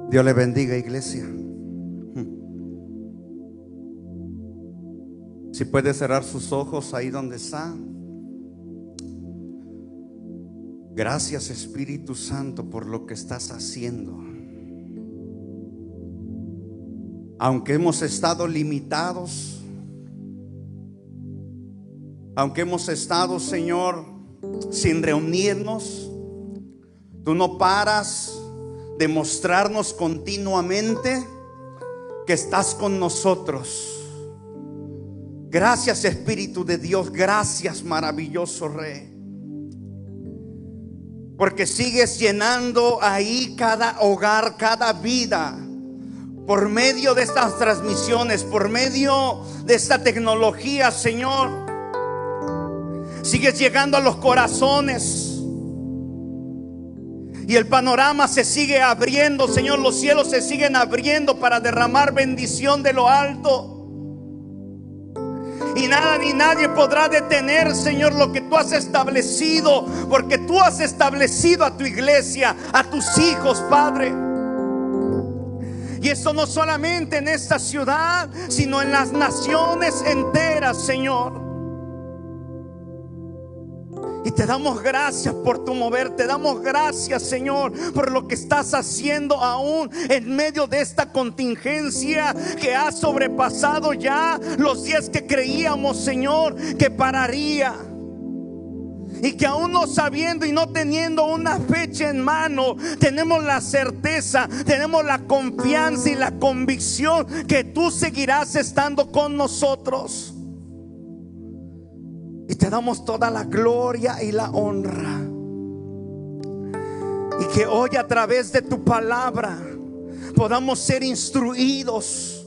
Dios le bendiga, iglesia. Si puede cerrar sus ojos ahí donde está. Gracias, Espíritu Santo, por lo que estás haciendo. Aunque hemos estado limitados, aunque hemos estado, Señor, sin reunirnos, tú no paras de mostrarnos continuamente que estás con nosotros. Gracias, Espíritu de Dios. Gracias, maravilloso Rey, porque sigues llenando ahí cada hogar, cada vida, por medio de estas transmisiones, por medio de esta tecnología, Señor. Sigues llegando a los corazones y el panorama se sigue abriendo, Señor. Los cielos se siguen abriendo para derramar bendición de lo alto. Y nada ni nadie podrá detener, Señor, lo que tú has establecido, porque tú has establecido a tu iglesia, a tus hijos, Padre. Y esto no solamente en esta ciudad, sino en las naciones enteras, Señor. Y te damos gracias por tu mover. Te damos gracias, Señor, por lo que estás haciendo aún en medio de esta contingencia que ha sobrepasado ya los días que creíamos, Señor, que pararía. Y que aún no sabiendo y no teniendo una fecha en mano, tenemos la certeza, tenemos la confianza y la convicción que tú seguirás estando con nosotros. Y te damos toda la gloria y la honra. Y que hoy a través de tu palabra podamos ser instruidos,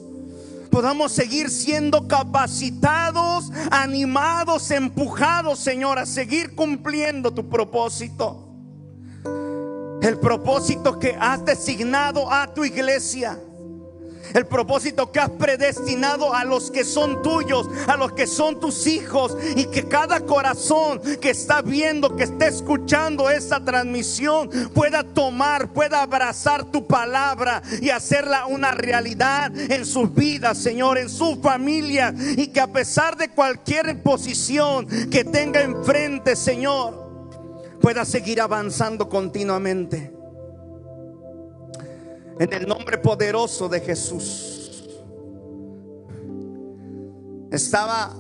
podamos seguir siendo capacitados, animados, empujados, Señor, a seguir cumpliendo tu propósito. El propósito que has designado a tu iglesia. El propósito que has predestinado a los que son tuyos, a los que son tus hijos. Y que cada corazón que está viendo, que está escuchando esta transmisión, pueda tomar, pueda abrazar tu palabra y hacerla una realidad en sus vidas, Señor, en su familia. Y que a pesar de cualquier posición que tenga enfrente, Señor, pueda seguir avanzando continuamente. En el nombre poderoso de Jesús. Estaba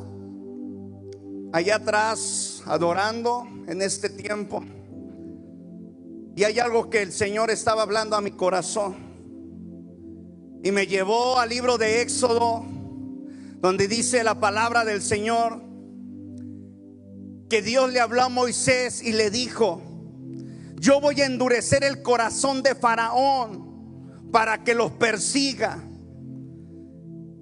allá atrás adorando en este tiempo, y hay algo que el Señor estaba hablando a mi corazón, y me llevó al libro de Éxodo, donde dice la palabra del Señor que Dios le habló a Moisés y le dijo: yo voy a endurecer el corazón de Faraón para que los persiga.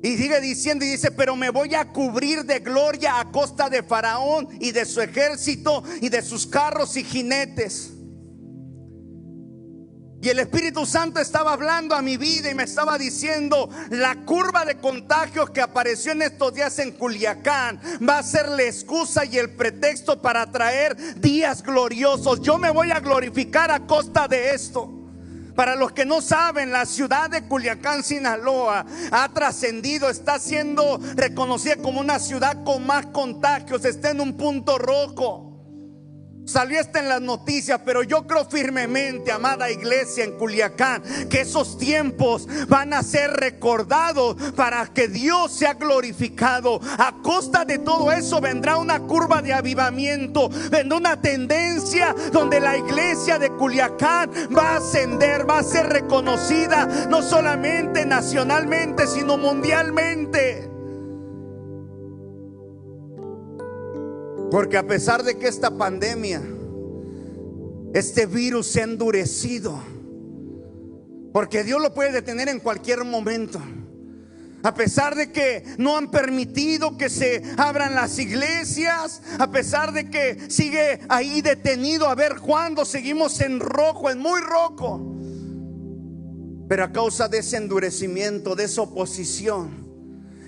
Y sigue diciendo, y dice: pero me voy a cubrir de gloria a costa de Faraón y de su ejército y de sus carros y jinetes. Y el Espíritu Santo estaba hablando a mi vida y me estaba diciendo: la curva de contagios que apareció en estos días en Culiacán va a ser la excusa y el pretexto para traer días gloriosos. Yo me voy a glorificar a costa de esto. Para los que no saben, la ciudad de Culiacán, Sinaloa, ha trascendido, está siendo reconocida como una ciudad con más contagios, está en un punto rojo. Salió en las noticias, pero yo creo firmemente, amada iglesia en Culiacán, que esos tiempos van a ser recordados para que Dios sea glorificado. A costa de todo eso vendrá una curva de avivamiento, vendrá una tendencia donde la iglesia de Culiacán va a ascender, va a ser reconocida no solamente nacionalmente, sino mundialmente. Porque a pesar de que esta pandemia, este virus se ha endurecido, porque Dios lo puede detener en cualquier momento. A pesar de que no han permitido que se abran las iglesias, a pesar de que sigue ahí detenido, a ver cuándo seguimos en rojo, en muy rojo. Pero a causa de ese endurecimiento, de esa oposición,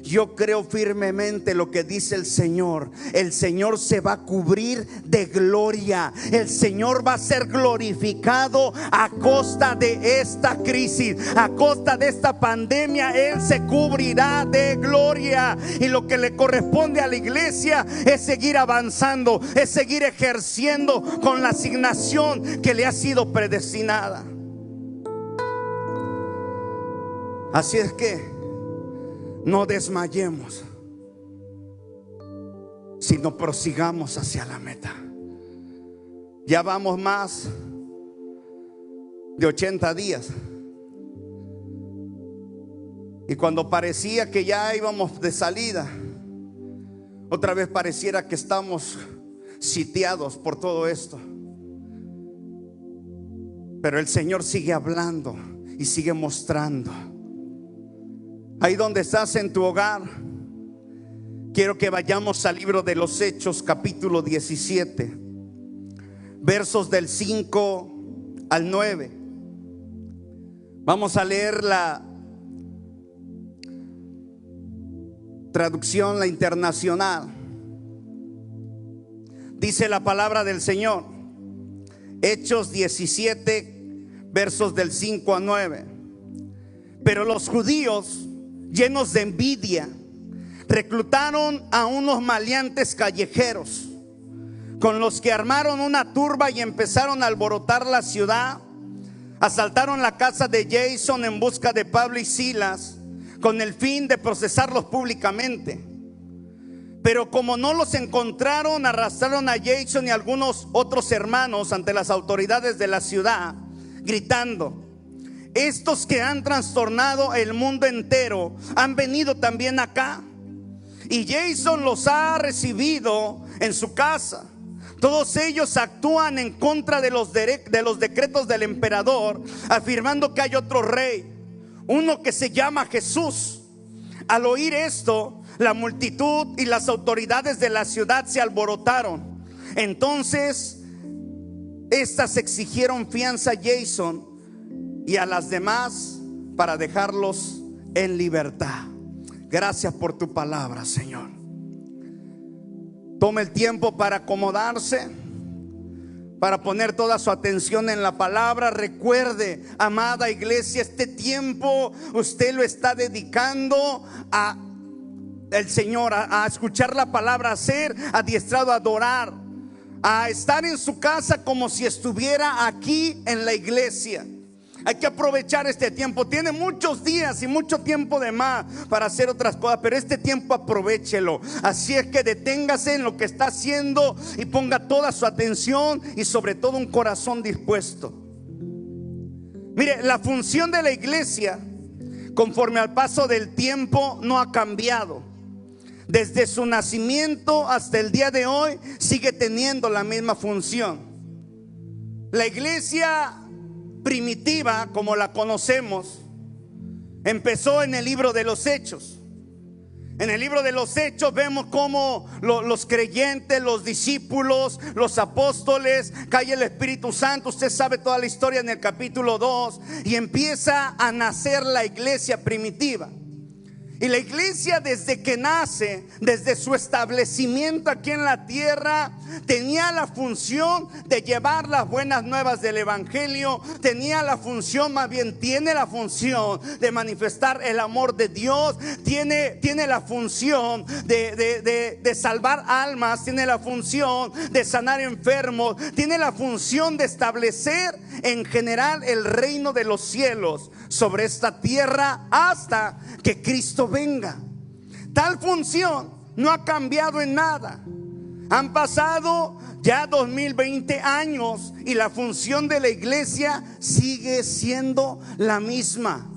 Yo creo firmemente lo que dice el Señor. El Señor se va a cubrir de gloria. El Señor va a ser glorificado a costa de esta crisis, a costa de esta pandemia. Él se cubrirá de gloria. Y lo que le corresponde a la iglesia es seguir avanzando, es seguir ejerciendo con la asignación que le ha sido predestinada. Así es que no desmayemos, sino prosigamos hacia la meta. Ya vamos más de 80 días. Y cuando parecía que ya íbamos de salida, otra vez pareciera que estamos sitiados por todo esto. Pero el Señor sigue hablando y sigue mostrando. Ahí donde estás en tu hogar, quiero que vayamos al libro de los Hechos, capítulo 17, versos del 5 al 9. Vamos a leer la traducción, la internacional. Dice la palabra del Señor, Hechos 17, versos del 5 al 9. Pero los judíos, llenos de envidia, reclutaron a unos maleantes callejeros, con los que armaron una turba y empezaron a alborotar la ciudad. Asaltaron la casa de Jason en busca de Pablo y Silas, con el fin de procesarlos públicamente. Pero como no los encontraron, arrastraron a Jason y algunos otros hermanos ante las autoridades de la ciudad, gritando: estos que han trastornado el mundo entero han venido también acá. Y Jason los ha recibido en su casa. Todos ellos actúan en contra de los decretos del emperador, afirmando que hay otro rey, uno que se llama Jesús. Al oír esto, la multitud y las autoridades de la ciudad se alborotaron. Entonces, estas exigieron fianza a Jason y a las demás para dejarlos en libertad. Gracias por tu palabra, Señor. Tome el tiempo para acomodarse, para poner toda su atención en la palabra. Recuerde, amada iglesia, este tiempo usted lo está dedicando a el Señor, a escuchar la palabra, a ser adiestrado a adorar, a estar en su casa como si estuviera aquí en la iglesia. Hay que aprovechar este tiempo. Tiene muchos días y mucho tiempo de más para hacer otras cosas, pero este tiempo aprovéchelo. Así es que deténgase en lo que está haciendo y ponga toda su atención y sobre todo un corazón dispuesto. Mire, la función de la iglesia, conforme al paso del tiempo, no ha cambiado. Desde su nacimiento hasta el día de hoy sigue teniendo la misma función. La iglesia primitiva, como la conocemos, empezó en el libro de los Hechos. En el libro de los Hechos vemos cómo los creyentes, los discípulos, los apóstoles, cae el Espíritu Santo. Usted sabe toda la historia en el capítulo 2 y empieza a nacer la iglesia primitiva. Y la iglesia, desde que nace, desde su establecimiento aquí en la tierra, tenía la función de llevar las buenas nuevas del evangelio. Tenía la función, más bien tiene la función de manifestar el amor de Dios. Tiene la función de salvar almas. Tiene la función de sanar enfermos. Tiene la función de establecer en general el reino de los cielos sobre esta tierra hasta que Cristo venga. Tal función no ha cambiado en nada. Han pasado ya 2020 años y la función de la iglesia sigue siendo la misma.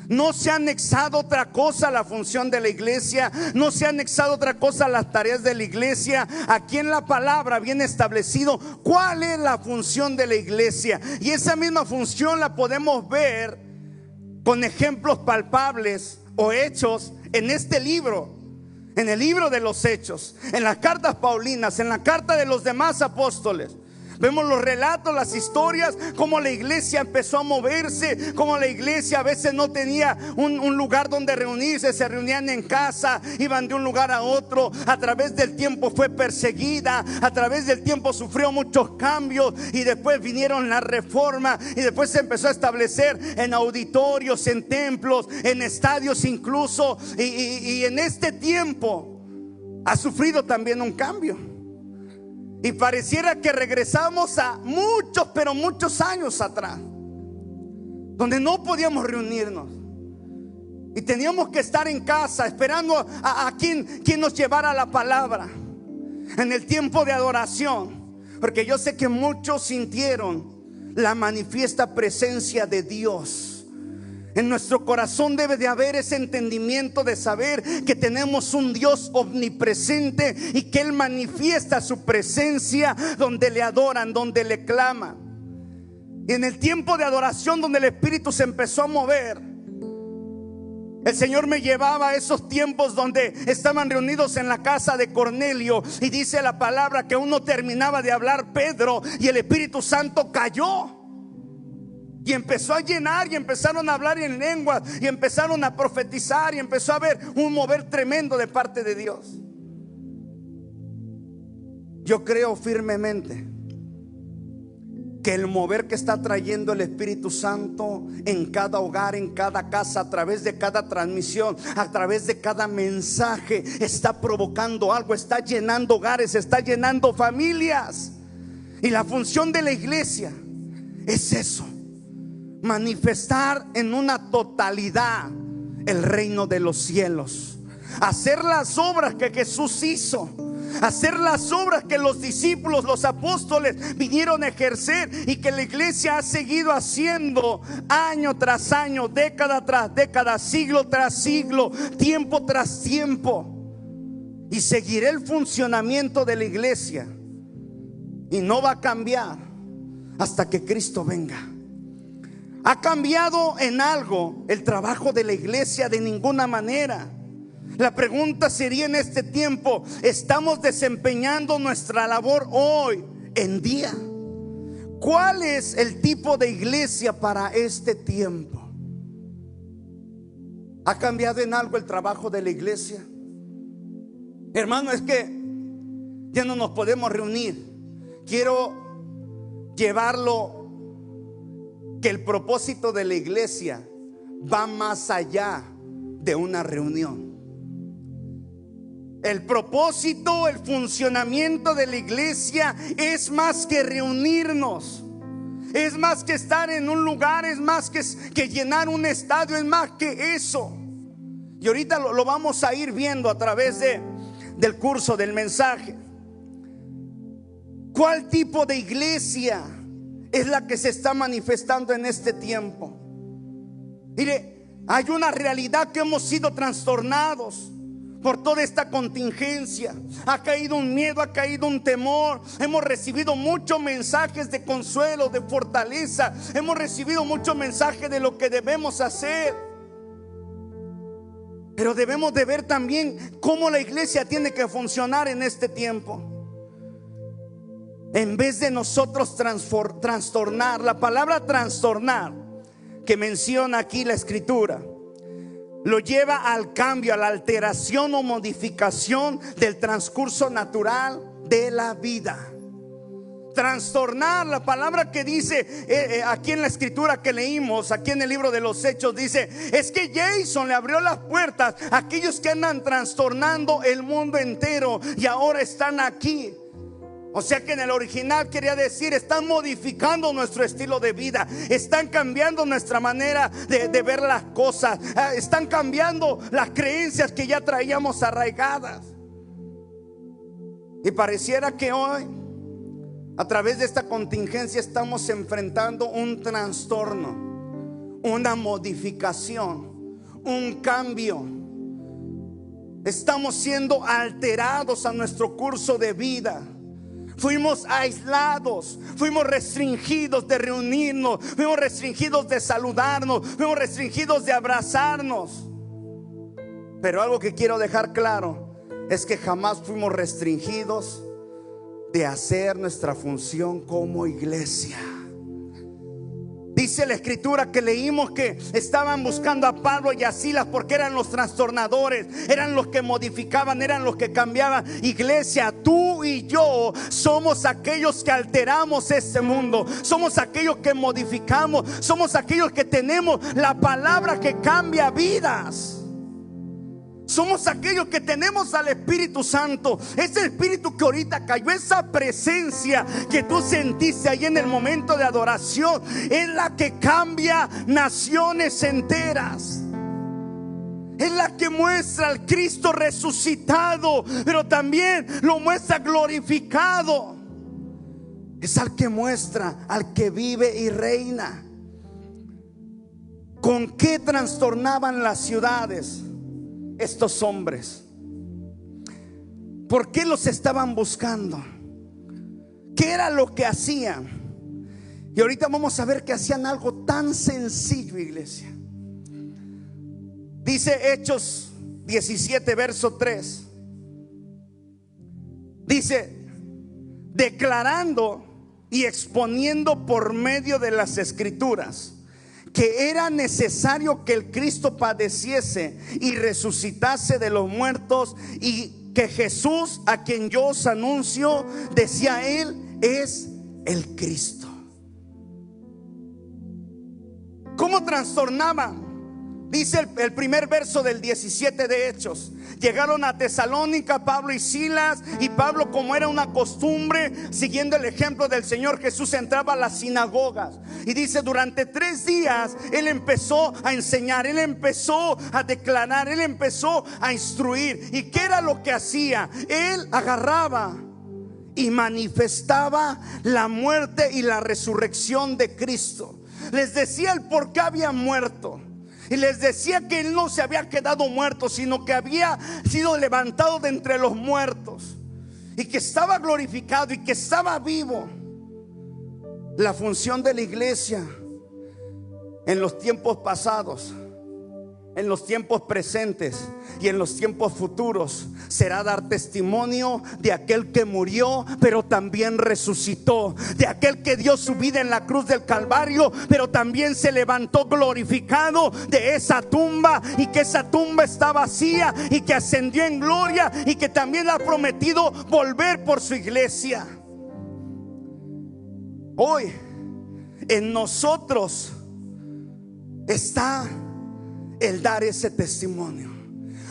No se ha anexado otra cosa a la función de la iglesia. No se ha anexado otra cosa a las tareas de la iglesia. Aquí en la palabra viene establecido cuál es la función de la iglesia. Y esa misma función la podemos ver con ejemplos palpables o hechos en este libro, en el libro de los Hechos, en las cartas paulinas, en la carta de los demás apóstoles. Vemos los relatos, las historias, cómo la iglesia empezó a moverse, cómo la iglesia a veces no tenía un lugar donde reunirse, se reunían en casa, iban de un lugar a otro. A través del tiempo fue perseguida, a través del tiempo sufrió muchos cambios, y después vinieron la reforma, y después se empezó a establecer en auditorios, en templos, en estadios incluso, y en este tiempo ha sufrido también un cambio. Y pareciera que regresamos a muchos, pero muchos años atrás, donde no podíamos reunirnos y teníamos que estar en casa esperando a quien nos llevara la palabra en el tiempo de adoración. Porque yo sé que muchos sintieron la manifiesta presencia de Dios. En nuestro corazón debe de haber ese entendimiento de saber que tenemos un Dios omnipresente y que Él manifiesta su presencia donde le adoran, donde le claman. Y en el tiempo de adoración donde el Espíritu se empezó a mover, el Señor me llevaba a esos tiempos donde estaban reunidos en la casa de Cornelio, y dice la palabra que aún no terminaba de hablar Pedro y el Espíritu Santo cayó. Y empezó a llenar, y empezaron a hablar en lenguas, y empezaron a profetizar, y empezó a haber un mover tremendo de parte de Dios. Yo creo firmemente que el mover que está trayendo el Espíritu Santo en cada hogar, en cada casa, a través de cada transmisión, a través de cada mensaje, está provocando algo, está llenando hogares, está llenando familias. Y la función de la iglesia es eso: manifestar en una totalidad el reino de los cielos, hacer las obras que Jesús hizo, hacer las obras que los discípulos, los apóstoles vinieron a ejercer, y que la iglesia ha seguido haciendo año tras año, década tras década, siglo tras siglo, tiempo tras tiempo. Y seguirá el funcionamiento de la iglesia, y no va a cambiar hasta que Cristo venga. ¿Ha cambiado en algo el trabajo de la iglesia? De ninguna manera. La pregunta sería en este tiempo: ¿estamos desempeñando nuestra labor hoy en día? ¿Cuál es el tipo de iglesia para este tiempo? ¿Ha cambiado en algo el trabajo de la iglesia? Hermano, es que ya no nos podemos reunir. Quiero llevarlo, que el propósito de la iglesia va más allá de una reunión. El propósito, el funcionamiento de la iglesia es más que reunirnos, es más que estar en un lugar, es más que llenar un estadio, es más que eso. Y ahorita lo vamos a ir viendo a través del curso, del mensaje. ¿Cuál tipo de iglesia es la que se está manifestando en este tiempo? Mire, hay una realidad que hemos sido trastornados por toda esta contingencia. Ha caído un miedo, ha caído un temor. Hemos recibido muchos mensajes de consuelo, de fortaleza. Hemos recibido muchos mensajes de lo que debemos hacer. Pero debemos de ver también cómo la iglesia tiene que funcionar en este tiempo. En vez de nosotros trastornar, la palabra trastornar que menciona aquí la escritura lo lleva al cambio, a la alteración o modificación del transcurso natural de la vida. Trastornar, la palabra que dice aquí en la escritura que leímos, aquí en el libro de los Hechos, dice: es que Jason le abrió las puertas a aquellos que andan trastornando el mundo entero y ahora están aquí. O sea que en el original quería decir: están modificando nuestro estilo de vida, están cambiando nuestra manera de ver las cosas, están cambiando las creencias que ya traíamos arraigadas. Y pareciera que hoy, a través de esta contingencia, estamos enfrentando un trastorno, una modificación, un cambio. Estamos siendo alterados a nuestro curso de vida. Fuimos aislados, fuimos restringidos de reunirnos, fuimos restringidos de saludarnos, fuimos restringidos de abrazarnos. Pero algo que quiero dejar claro es que jamás fuimos restringidos de hacer nuestra función como iglesia. Dice la escritura que leímos que estaban buscando a Pablo y a Silas porque eran los trastornadores, eran los que modificaban, eran los que cambiaban. Iglesia, tú y yo somos aquellos que alteramos este mundo, somos aquellos que modificamos, somos aquellos que tenemos la palabra que cambia vidas. Somos aquellos que tenemos al Espíritu Santo. Ese Espíritu que ahorita cayó, esa presencia que tú sentiste ahí en el momento de adoración, es la que cambia naciones enteras. Es la que muestra al Cristo resucitado, pero también lo muestra glorificado. Es al que muestra, al que vive y reina. ¿Con qué trastornaban las ciudades estos hombres? ¿Por qué los estaban buscando? ¿Qué era lo que hacían? Y ahorita vamos a ver que hacían algo tan sencillo, iglesia. Dice Hechos 17, verso 3. Dice: declarando y exponiendo por medio de las escrituras que era necesario que el Cristo padeciese y resucitase de los muertos, y que Jesús, a quien yo os anuncio, decía él, es el Cristo. ¿Cómo trastornaban? Dice el primer verso del 17 de Hechos. Llegaron a Tesalónica Pablo y Silas, y Pablo, como era una costumbre, siguiendo el ejemplo del Señor Jesús, entraba a las sinagogas. Y dice, durante 3 días él empezó a enseñar, él empezó a declarar, él empezó a instruir. ¿Y qué era lo que hacía? Él agarraba y manifestaba la muerte y la resurrección de Cristo. Les decía el por qué había muerto. Y les decía que él no se había quedado muerto, sino que había sido levantado de entre los muertos, y que estaba glorificado y que estaba vivo. La función de la iglesia en los tiempos pasados, en los tiempos presentes y en los tiempos futuros será dar testimonio de aquel que murió pero también resucitó, de aquel que dio su vida en la cruz del Calvario pero también se levantó glorificado de esa tumba, y que esa tumba está vacía y que ascendió en gloria, y que también ha prometido volver por su iglesia. Hoy en nosotros está el dar ese testimonio.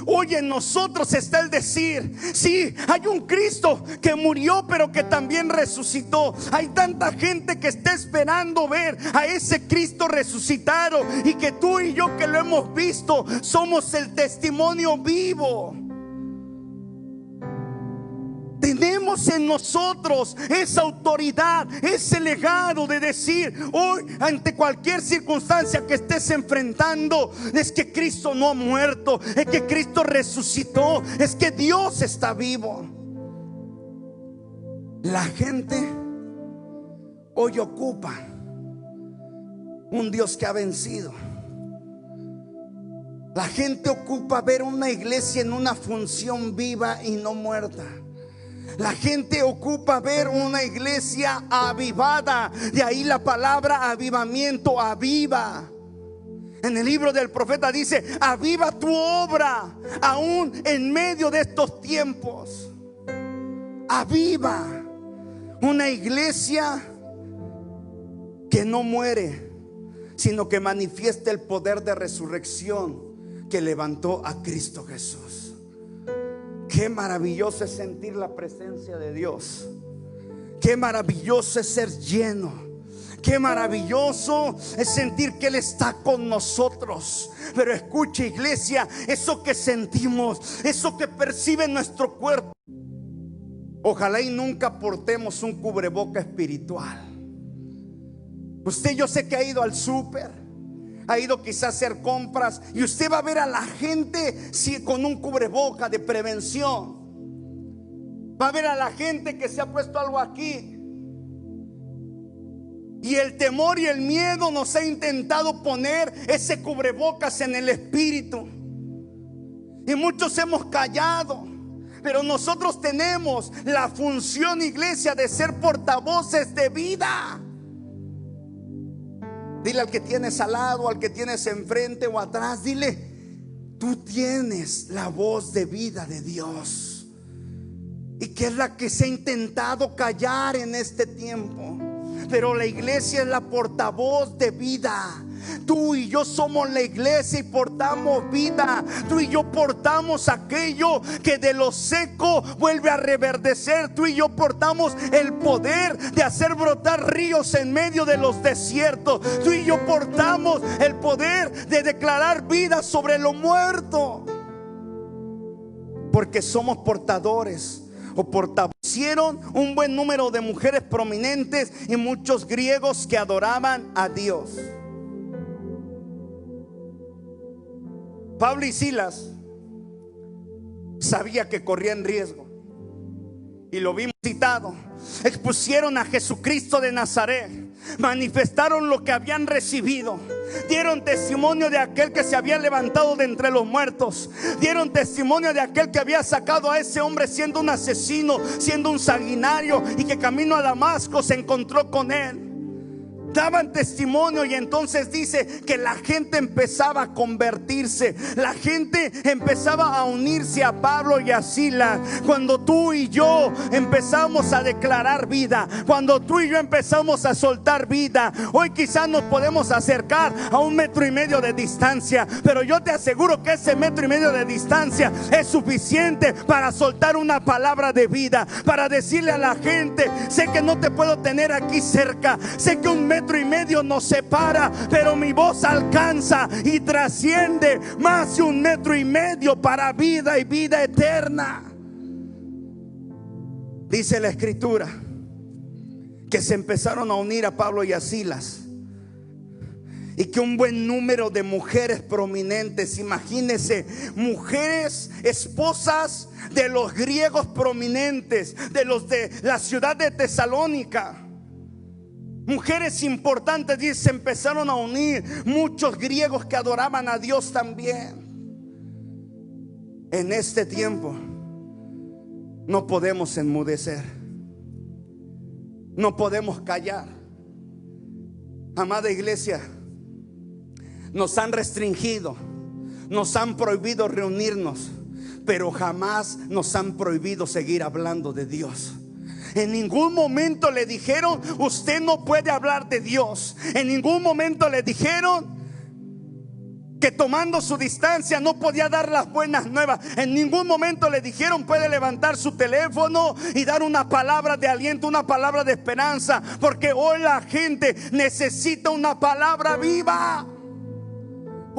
Hoy en nosotros está el decir: sí, hay un Cristo que murió pero que también resucitó. Hay tanta gente que está esperando ver a ese Cristo resucitado, y que tú y yo, que lo hemos visto, somos el testimonio vivo. Tenemos en nosotros esa autoridad, ese legado de decir hoy, ante cualquier circunstancia que estés enfrentando, es que Cristo no ha muerto, es que Cristo resucitó, es que Dios está vivo. La gente hoy ocupa un Dios que ha vencido. La gente ocupa ver una iglesia en una función viva y no muerta. La gente ocupa ver una iglesia avivada. De ahí la palabra avivamiento, aviva. En el libro del profeta dice: aviva tu obra aún en medio de estos tiempos. Aviva una iglesia que no muere, sino que manifiesta el poder de resurrección que levantó a Cristo Jesús. Qué maravilloso es sentir la presencia de Dios. Qué maravilloso es ser lleno. Qué maravilloso es sentir que Él está con nosotros. Pero escucha, iglesia, eso que sentimos, eso que percibe nuestro cuerpo, ojalá y nunca portemos un cubreboca espiritual. Usted, yo sé que ha ido al súper, ha ido quizás a hacer compras, y usted va a ver a la gente con un cubreboca de prevención. Va a ver a la gente que se ha puesto algo aquí, y el temor y el miedo nos ha intentado poner ese cubrebocas en el espíritu, y muchos hemos callado. Pero nosotros tenemos la función, iglesia, de ser portavoces de vida. Dile al que tienes al lado, al que tienes enfrente o atrás, dile: tú tienes la voz de vida de Dios, y que es la que se ha intentado callar en este tiempo. Pero la iglesia es la portavoz de vida. Tú y yo somos la iglesia y portamos vida. Tú y yo portamos aquello que de lo seco vuelve a reverdecer. Tú y yo portamos el poder de hacer brotar ríos en medio de los desiertos. Tú y yo portamos el poder de declarar vida sobre lo muerto, porque somos portadores o portavoces. Hicieron un buen número de mujeres prominentes y muchos griegos que adoraban a Dios. Pablo y Silas sabía que corrían riesgo, y lo vimos citado. Expusieron a Jesucristo de Nazaret, manifestaron lo que habían recibido, dieron testimonio de aquel que se había levantado de entre los muertos, dieron testimonio de aquel que había sacado a ese hombre siendo un asesino, siendo un sanguinario, y que camino a Damasco se encontró con él. Daban testimonio, y entonces dice que la gente empezaba a convertirse. La gente empezaba a unirse a Pablo y a Silas. Cuando tú y yo empezamos a declarar vida, cuando tú y yo empezamos a soltar vida, hoy quizás nos podemos acercar a 1,5 metros de distancia, pero yo te aseguro que ese 1,5 metros de distancia es suficiente para soltar una palabra de vida, para decirle a la gente: sé que no te puedo tener aquí cerca, sé que 1,5 metros nos separa, pero mi voz alcanza y trasciende más de 1,5 metros para vida y vida eterna. Dice la escritura que se empezaron a unir a Pablo y a Silas, y que un buen número de mujeres prominentes, imagínense, mujeres esposas de los griegos prominentes, de los de la ciudad de Tesalónica, mujeres importantes, dice, se empezaron a unir. Muchos griegos que adoraban a Dios también. En este tiempo no podemos enmudecer, no podemos callar. Amada iglesia, nos han restringido, nos han prohibido reunirnos, pero jamás nos han prohibido seguir hablando de Dios. En ningún momento le dijeron: usted no puede hablar de Dios. En ningún momento le dijeron que tomando su distancia no podía dar las buenas nuevas. En ningún momento le dijeron: puede levantar su teléfono y dar una palabra de aliento, una palabra de esperanza, porque hoy la gente necesita una palabra viva.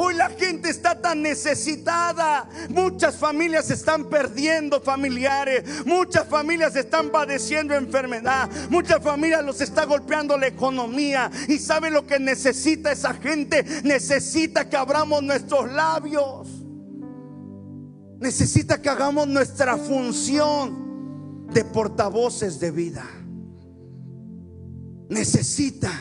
Hoy la gente está tan necesitada. Muchas familias están perdiendo familiares, muchas familias están padeciendo enfermedad, muchas familias los está golpeando la economía. ¿Y sabe lo que necesita esa gente? Necesita que abramos nuestros labios, necesita que hagamos nuestra función de portavoces de vida. Necesita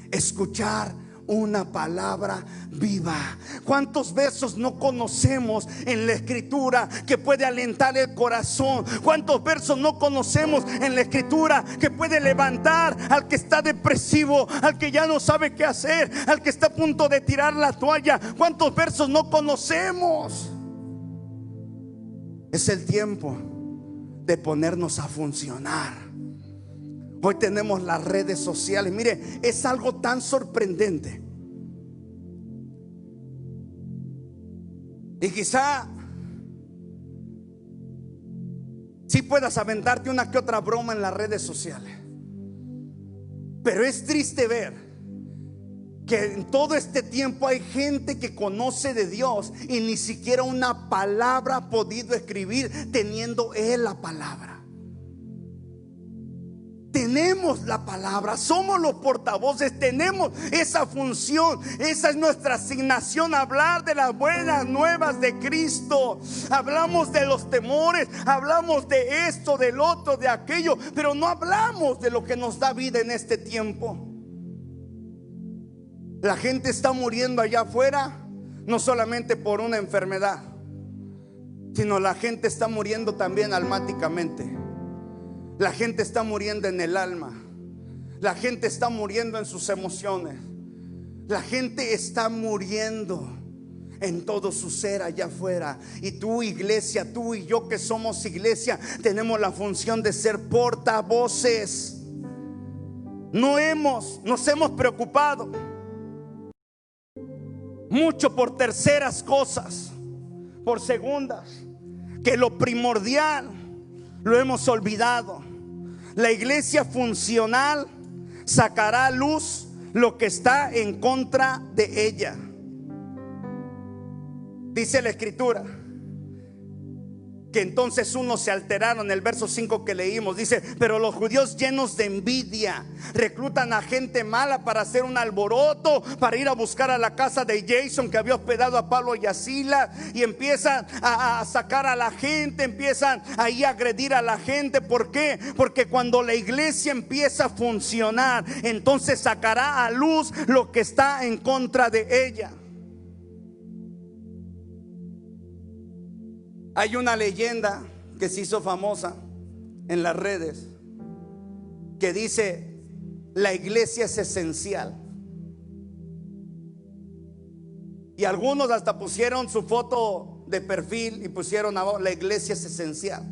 escuchar una palabra viva. ¿Cuántos versos no conocemos en la escritura que puede alentar el corazón? ¿Cuántos versos no conocemos en la escritura que puede levantar al que está depresivo, al que ya no sabe qué hacer, al que está a punto de tirar la toalla? ¿Cuántos versos no conocemos? Es el tiempo de ponernos a funcionar. Hoy tenemos las redes sociales. Mire, es algo tan sorprendente. Y quizá sí puedas aventarte una que otra broma en las redes sociales, pero es triste ver que en todo este tiempo hay gente que conoce de Dios y ni siquiera una palabra ha podido escribir, teniendo Él la palabra. Tenemos la palabra, somos los portavoces, tenemos esa función, esa es nuestra asignación: hablar de las buenas nuevas de Cristo. Hablamos de los temores, hablamos de esto, del otro, de aquello, pero no hablamos de lo que nos da vida en este tiempo. La gente está muriendo allá afuera, no solamente por una enfermedad, sino la gente está muriendo también almáticamente. La gente está muriendo en el alma. La gente está muriendo en sus emociones. La gente está muriendo en todo su ser allá afuera. Y tú, iglesia, tú y yo que somos iglesia, tenemos la función de ser portavoces. Nos hemos preocupado mucho por terceras cosas, por segundas, que lo primordial lo hemos olvidado. La iglesia funcional sacará a luz lo que está en contra de ella. Dice la escritura que entonces unos se alteraron. El verso 5 que leímos dice: pero los judíos, llenos de envidia, reclutan a gente mala para hacer un alboroto, para ir a buscar a la casa de Jason, que había hospedado a Pablo y a Silas, y empiezan a sacar a la gente, empiezan ahí a agredir a la gente. ¿Por qué? Porque cuando la iglesia empieza a funcionar, entonces sacará a luz lo que está en contra de ella. Hay una leyenda que se hizo famosa en las redes que dice: la iglesia es esencial. Y algunos hasta pusieron su foto de perfil y pusieron abajo: la iglesia es esencial.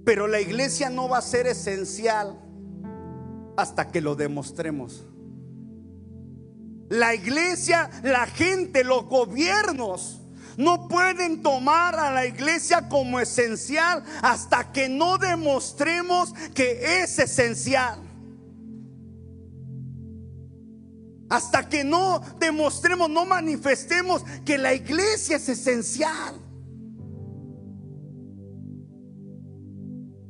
Pero la iglesia no va a ser esencial hasta que lo demostremos. La iglesia, la gente, los gobiernos no pueden tomar a la iglesia como esencial hasta que no demostremos que es esencial. Hasta que no demostremos, no manifestemos que la iglesia es esencial.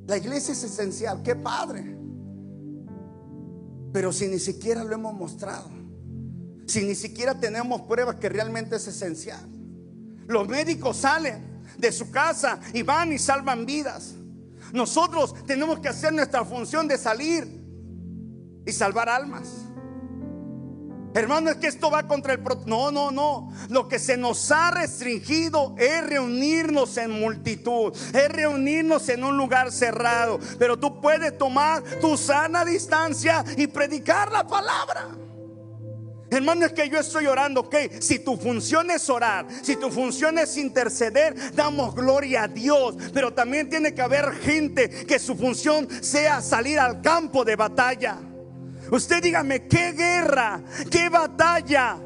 La iglesia es esencial, qué padre. Pero si ni siquiera lo hemos mostrado, si ni siquiera tenemos pruebas que realmente es esencial. Los médicos salen de su casa y van y salvan vidas. Nosotros tenemos que hacer nuestra función de salir y salvar almas. Hermano, es que esto va contra el no. Lo que se nos ha restringido es reunirnos en multitud, es reunirnos en un lugar cerrado. Pero tú puedes tomar tu sana distancia y predicar la palabra. Hermano, es que yo estoy orando, ok. Si tu función es orar, si tu función es interceder, damos gloria a Dios. Pero también tiene que haber gente que su función sea salir al campo de batalla. Usted dígame, ¿qué guerra, qué batalla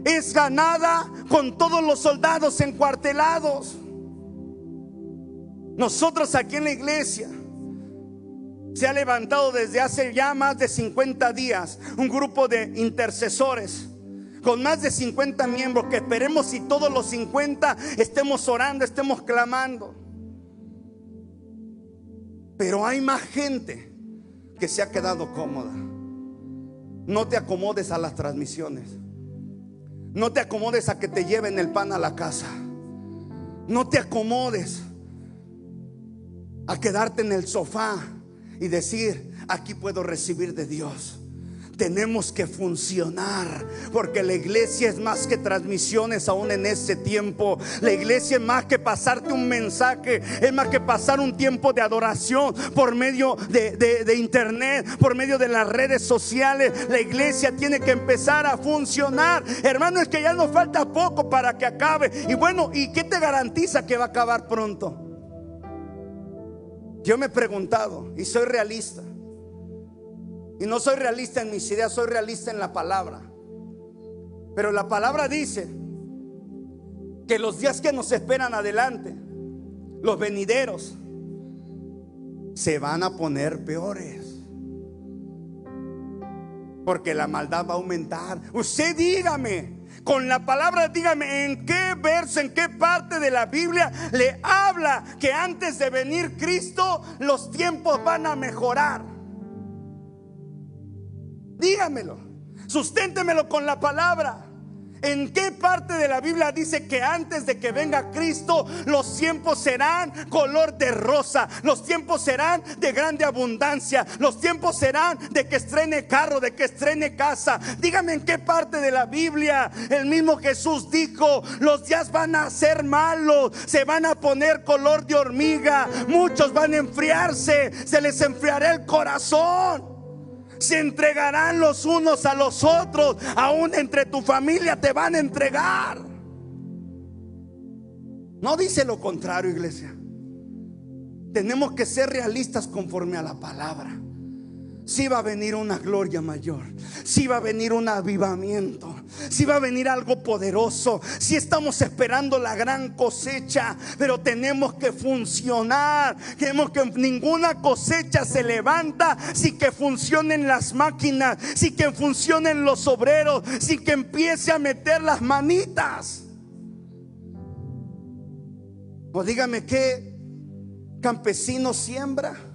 es ganada con todos los soldados encuartelados? Nosotros aquí en la iglesia se ha levantado desde hace ya más de 50 días un grupo de intercesores con más de 50 miembros, que esperemos si todos los 50 estemos orando, estemos clamando. Pero hay más gente que se ha quedado cómoda. No te acomodes a las transmisiones. No te acomodes a que te lleven el pan a la casa. No te acomodes a quedarte en el sofá y decir: aquí puedo recibir de Dios. Tenemos que funcionar, porque la iglesia es más que transmisiones aún en este tiempo. La iglesia es más que pasarte un mensaje, es más que pasar un tiempo de adoración por medio de internet, por medio de las redes sociales. La iglesia tiene que empezar a funcionar. Hermano, es que ya nos falta poco para que acabe. Y bueno, ¿y qué te garantiza que va a acabar pronto? Yo me he preguntado, y soy realista. Y no soy realista en mis ideas, soy realista en la palabra. Pero la palabra dice que los días que nos esperan adelante, los venideros, se van a poner peores, porque la maldad va a aumentar. Usted dígame, con la palabra, dígame en qué verso, en qué parte de la Biblia le habla que antes de venir Cristo los tiempos van a mejorar. Dígamelo, susténtemelo con la palabra. ¿En qué parte de la Biblia dice que antes de que venga Cristo los tiempos serán color de rosa? Los tiempos serán de grande abundancia. Los tiempos serán de que estrene carro, de que estrene casa. Dígame en qué parte de la Biblia. El mismo Jesús dijo: los días van a ser malos, se van a poner color de hormiga, muchos van a enfriarse, se les enfriará el corazón. Se entregarán los unos a los otros. Aún entre tu familia te van a entregar. No dice lo contrario, iglesia. Tenemos que ser realistas conforme a la palabra. Sí va a venir una gloria mayor, sí va a venir un avivamiento, sí va a venir algo poderoso, sí estamos esperando la gran cosecha, pero tenemos que funcionar. Tenemos que ninguna cosecha se levanta sin que funcionen las máquinas, sin que funcionen los obreros, sin que empiece a meter las manitas. O dígame, ¿qué campesino siembra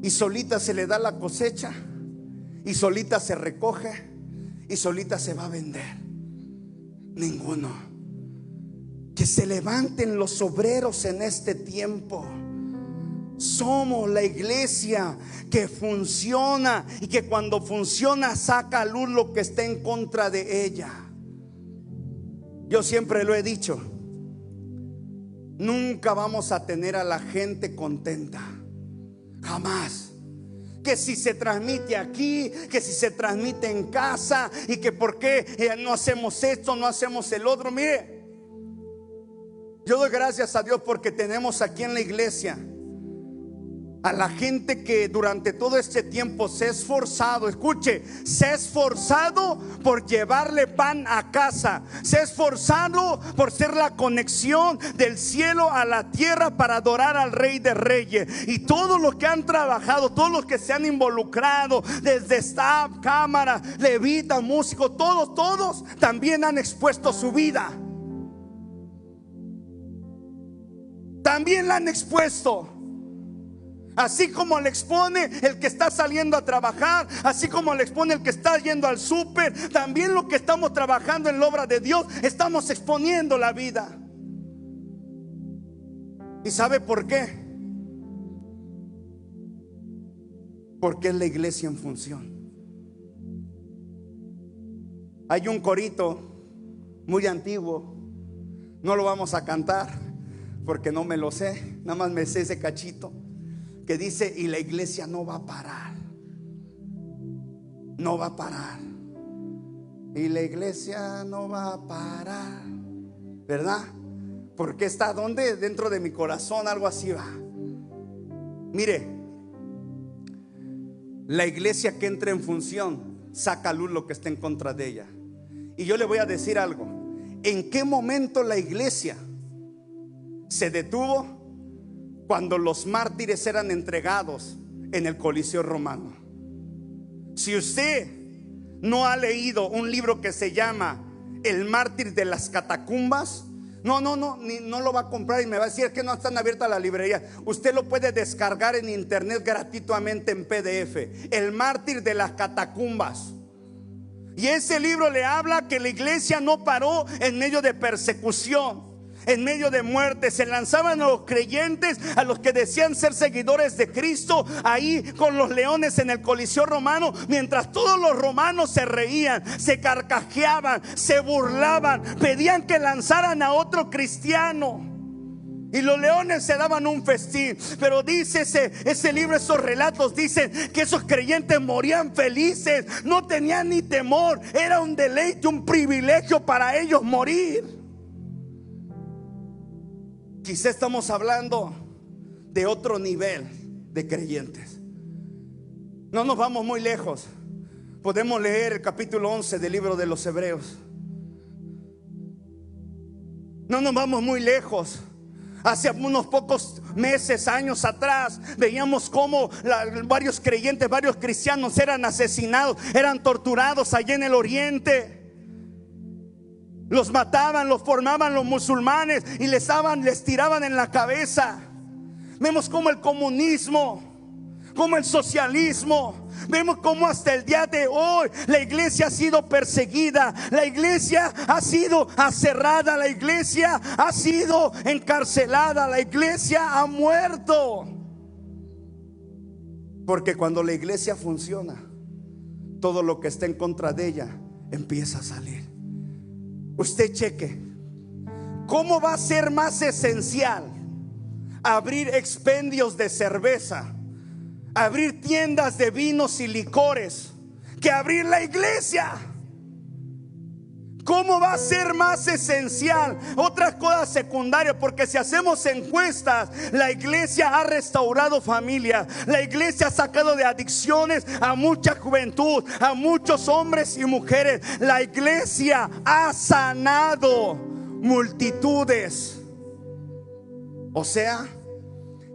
y solita se le da la cosecha, y solita se recoge, y solita se va a vender? Ninguno. Que se levanten los obreros en este tiempo. Somos la iglesia que funciona, y que cuando funciona saca a luz lo que está en contra de ella. Yo siempre lo he dicho: nunca vamos a tener a la gente contenta. Jamás. Que si se transmite aquí, que si se transmite en casa, y que por qué no hacemos esto, no hacemos el otro. Mire, yo doy gracias a Dios porque tenemos aquí en la iglesia a la gente que durante todo este tiempo se ha esforzado. Escuche, se ha esforzado por llevarle pan a casa. Se ha esforzado por ser la conexión del cielo a la tierra para adorar al Rey de Reyes. Y todos los que han trabajado, todos los que se han involucrado, desde staff, cámara, levita, músico, todos también han expuesto su vida. También la han expuesto. Así como le expone el que está saliendo a trabajar, así como le expone el que está yendo al súper, también lo que estamos trabajando en la obra de Dios, estamos exponiendo la vida. ¿Y sabe por qué? Porque es la iglesia en función. Hay un corito muy antiguo, no lo vamos a cantar porque no me lo sé, nada más me sé ese cachito, que dice: y la iglesia no va a parar, no va a parar, y la iglesia no va a parar, ¿verdad? Porque está donde dentro de mi corazón algo así va. Mire, la iglesia que entra en función saca a luz lo que está en contra de ella. Y yo le voy a decir algo: ¿en qué momento la iglesia se detuvo? Cuando los mártires eran entregados en el Coliseo Romano. Si usted no ha leído un libro que se llama El mártir de las catacumbas, no lo va a comprar y me va a decir que no están abiertas la librería. Usted lo puede descargar en internet gratuitamente en PDF. El mártir de las catacumbas. Y ese libro le habla que la iglesia no paró en medio de persecución, en medio de muerte. Se lanzaban a los creyentes, a los que decían ser seguidores de Cristo, ahí con los leones en el Coliseo Romano, mientras todos los romanos se reían, se carcajeaban, se burlaban, pedían que lanzaran a otro cristiano. Y los leones se daban un festín. Pero dice ese libro, esos relatos dicen que esos creyentes morían felices, no tenían ni temor. Era un deleite, un privilegio para ellos morir. Quizá estamos hablando de otro nivel de creyentes. No nos vamos muy lejos. Podemos leer el capítulo 11 del libro de los Hebreos. No nos vamos muy lejos. Hace unos pocos meses, años atrás, veíamos cómo varios creyentes, varios cristianos eran asesinados, eran torturados allá en el oriente. Los mataban, los formaban los musulmanes y les tiraban en la cabeza. Vemos como el comunismo, como el socialismo, Vemos cómo hasta el día de hoy la iglesia ha sido perseguida, la iglesia ha sido aserrada, la iglesia ha sido encarcelada, la iglesia ha muerto. Porque cuando la iglesia funciona, todo lo que está en contra de ella empieza a salir. Usted cheque, ¿cómo va a ser más esencial abrir expendios de cerveza, abrir tiendas de vinos y licores, que abrir la iglesia? ¿Cómo va a ser más esencial? Otras cosas secundarias, porque si hacemos encuestas, la iglesia ha restaurado familias, la iglesia ha sacado de adicciones a mucha juventud, a muchos hombres y mujeres. La iglesia ha sanado multitudes. O sea,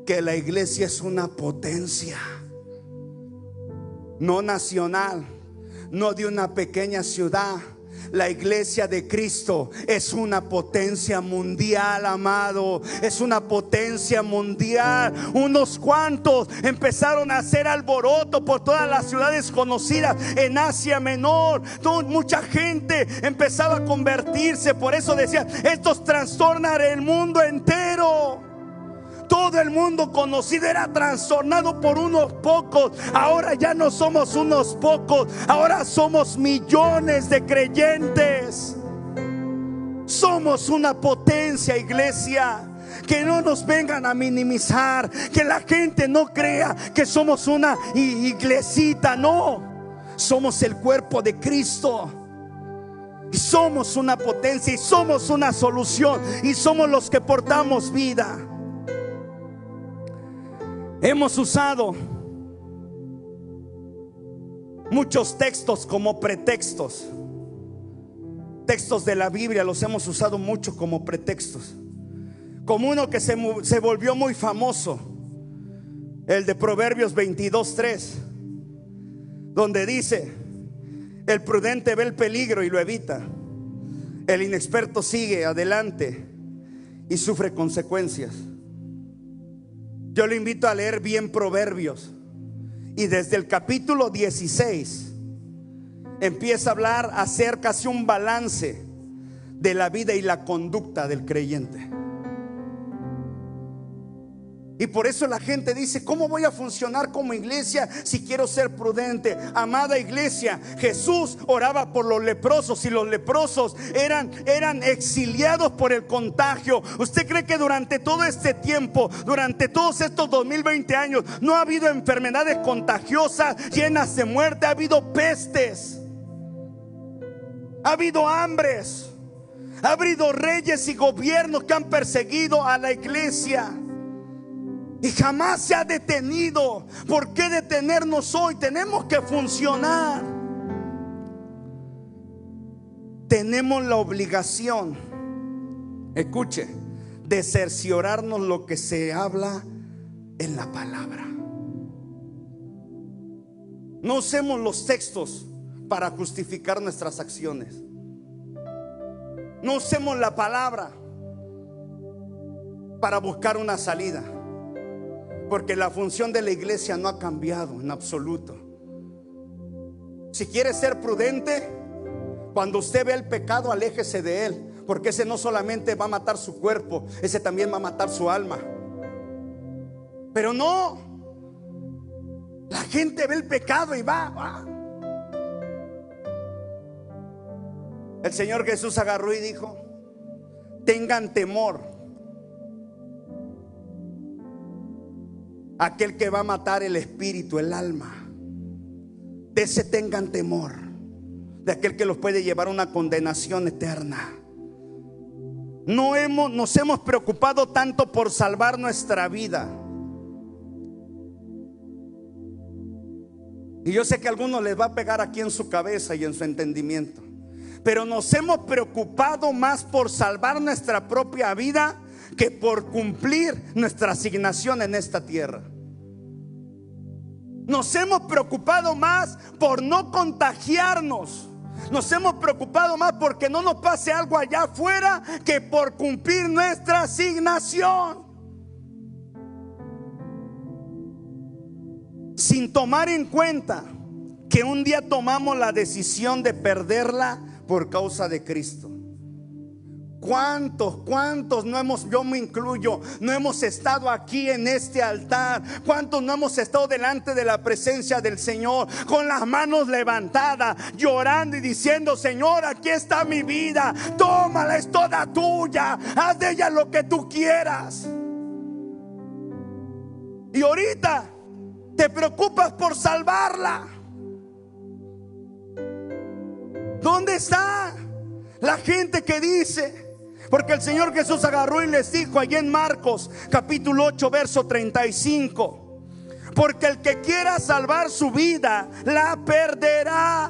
que la iglesia es una potencia, no nacional, no de una pequeña ciudad. La iglesia de Cristo es una potencia mundial, amado. Es una potencia mundial. Unos cuantos empezaron a hacer alboroto por todas las ciudades conocidas en Asia Menor. Mucha gente empezaba a convertirse. Por eso decían: estos trastornan el mundo entero. Todo el mundo conocido era trastornado por unos pocos. Ahora ya no somos unos pocos, ahora somos millones de creyentes. Somos una potencia, iglesia. Que no nos vengan a minimizar, que la gente no crea que somos una iglesita. No, somos el cuerpo de Cristo. Y somos una potencia, y somos una solución, y somos los que portamos vida. Hemos usado muchos textos como pretextos. Textos de la Biblia los hemos usado mucho como pretextos. Como uno que se volvió muy famoso, el de Proverbios 22:3, donde dice: el prudente ve el peligro y lo evita, el inexperto sigue adelante y sufre consecuencias. Yo le invito a leer bien Proverbios, y desde el capítulo 16 empieza a hablar, a hacer casi un balance de la vida y la conducta del creyente. Y por eso la gente dice: ¿cómo voy a funcionar como iglesia si quiero ser prudente? Amada iglesia, Jesús oraba por los leprosos, y los leprosos eran exiliados por el contagio. ¿Usted cree que durante todo este tiempo, durante todos estos 2020 años, no ha habido enfermedades contagiosas llenas de muerte? Ha habido pestes, ha habido hambres, ha habido reyes y gobiernos que han perseguido a la iglesia. Y jamás se ha detenido. ¿Por qué detenernos hoy? Tenemos que funcionar. Tenemos la obligación, escuche, de cerciorarnos lo que se habla en la palabra. No usemos los textos para justificar nuestras acciones. No usemos la palabra para buscar una salida. Porque la función de la iglesia no ha cambiado en absoluto. Si quiere ser prudente, cuando usted ve el pecado, aléjese de él. Porque ese no solamente va a matar su cuerpo, ese también va a matar su alma. Pero no, la gente ve el pecado y va. El Señor Jesús agarró y dijo: tengan temor aquel que va a matar el espíritu, el alma. De ese tengan temor, de aquel que los puede llevar a una condenación eterna. Nos hemos preocupado tanto por salvar nuestra vida. Y yo sé que a algunos les va a pegar aquí en su cabeza y en su entendimiento, pero nos hemos preocupado más por salvar nuestra propia vida que por cumplir nuestra asignación en esta tierra. Nos hemos preocupado más por no contagiarnos. Nos hemos preocupado más porque no nos pase algo allá afuera que por cumplir nuestra asignación. Sin tomar en cuenta que un día tomamos la decisión de perderla por causa de Cristo? ¿Cuántos no hemos, yo me incluyo, no hemos estado aquí en este altar? ¿Cuántos no hemos estado delante de la presencia del Señor con las manos levantadas, llorando y diciendo: Señor, aquí está mi vida, tómala, es toda tuya, haz de ella lo que tú quieras? Y ahorita te preocupas por salvarla. ¿Dónde está la gente que dice? Porque el Señor Jesús agarró y les dijo allí en Marcos capítulo 8 verso 35: porque el que quiera salvar su vida la perderá,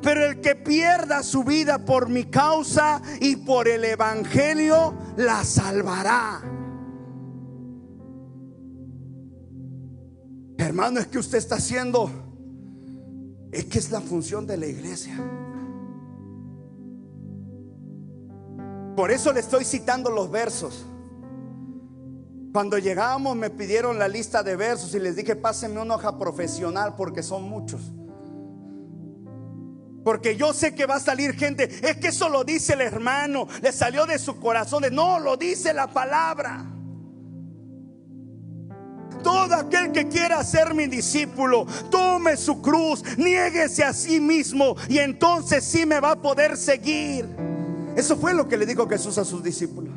pero el que pierda su vida por mi causa y por el evangelio la salvará. Hermano, es que usted está haciendo, es que es la función de la iglesia. Por eso le estoy citando los versos. Cuando llegamos me pidieron la lista de versos y les dije: pásenme una hoja profesional porque son muchos. Porque yo sé que va a salir gente: es que eso lo dice el hermano, le salió de su corazón. No, lo dice la palabra. Todo aquel que quiera ser mi discípulo, tome su cruz, niéguese a sí mismo, y entonces sí me va a poder seguir. Eso fue lo que le dijo Jesús a sus discípulos.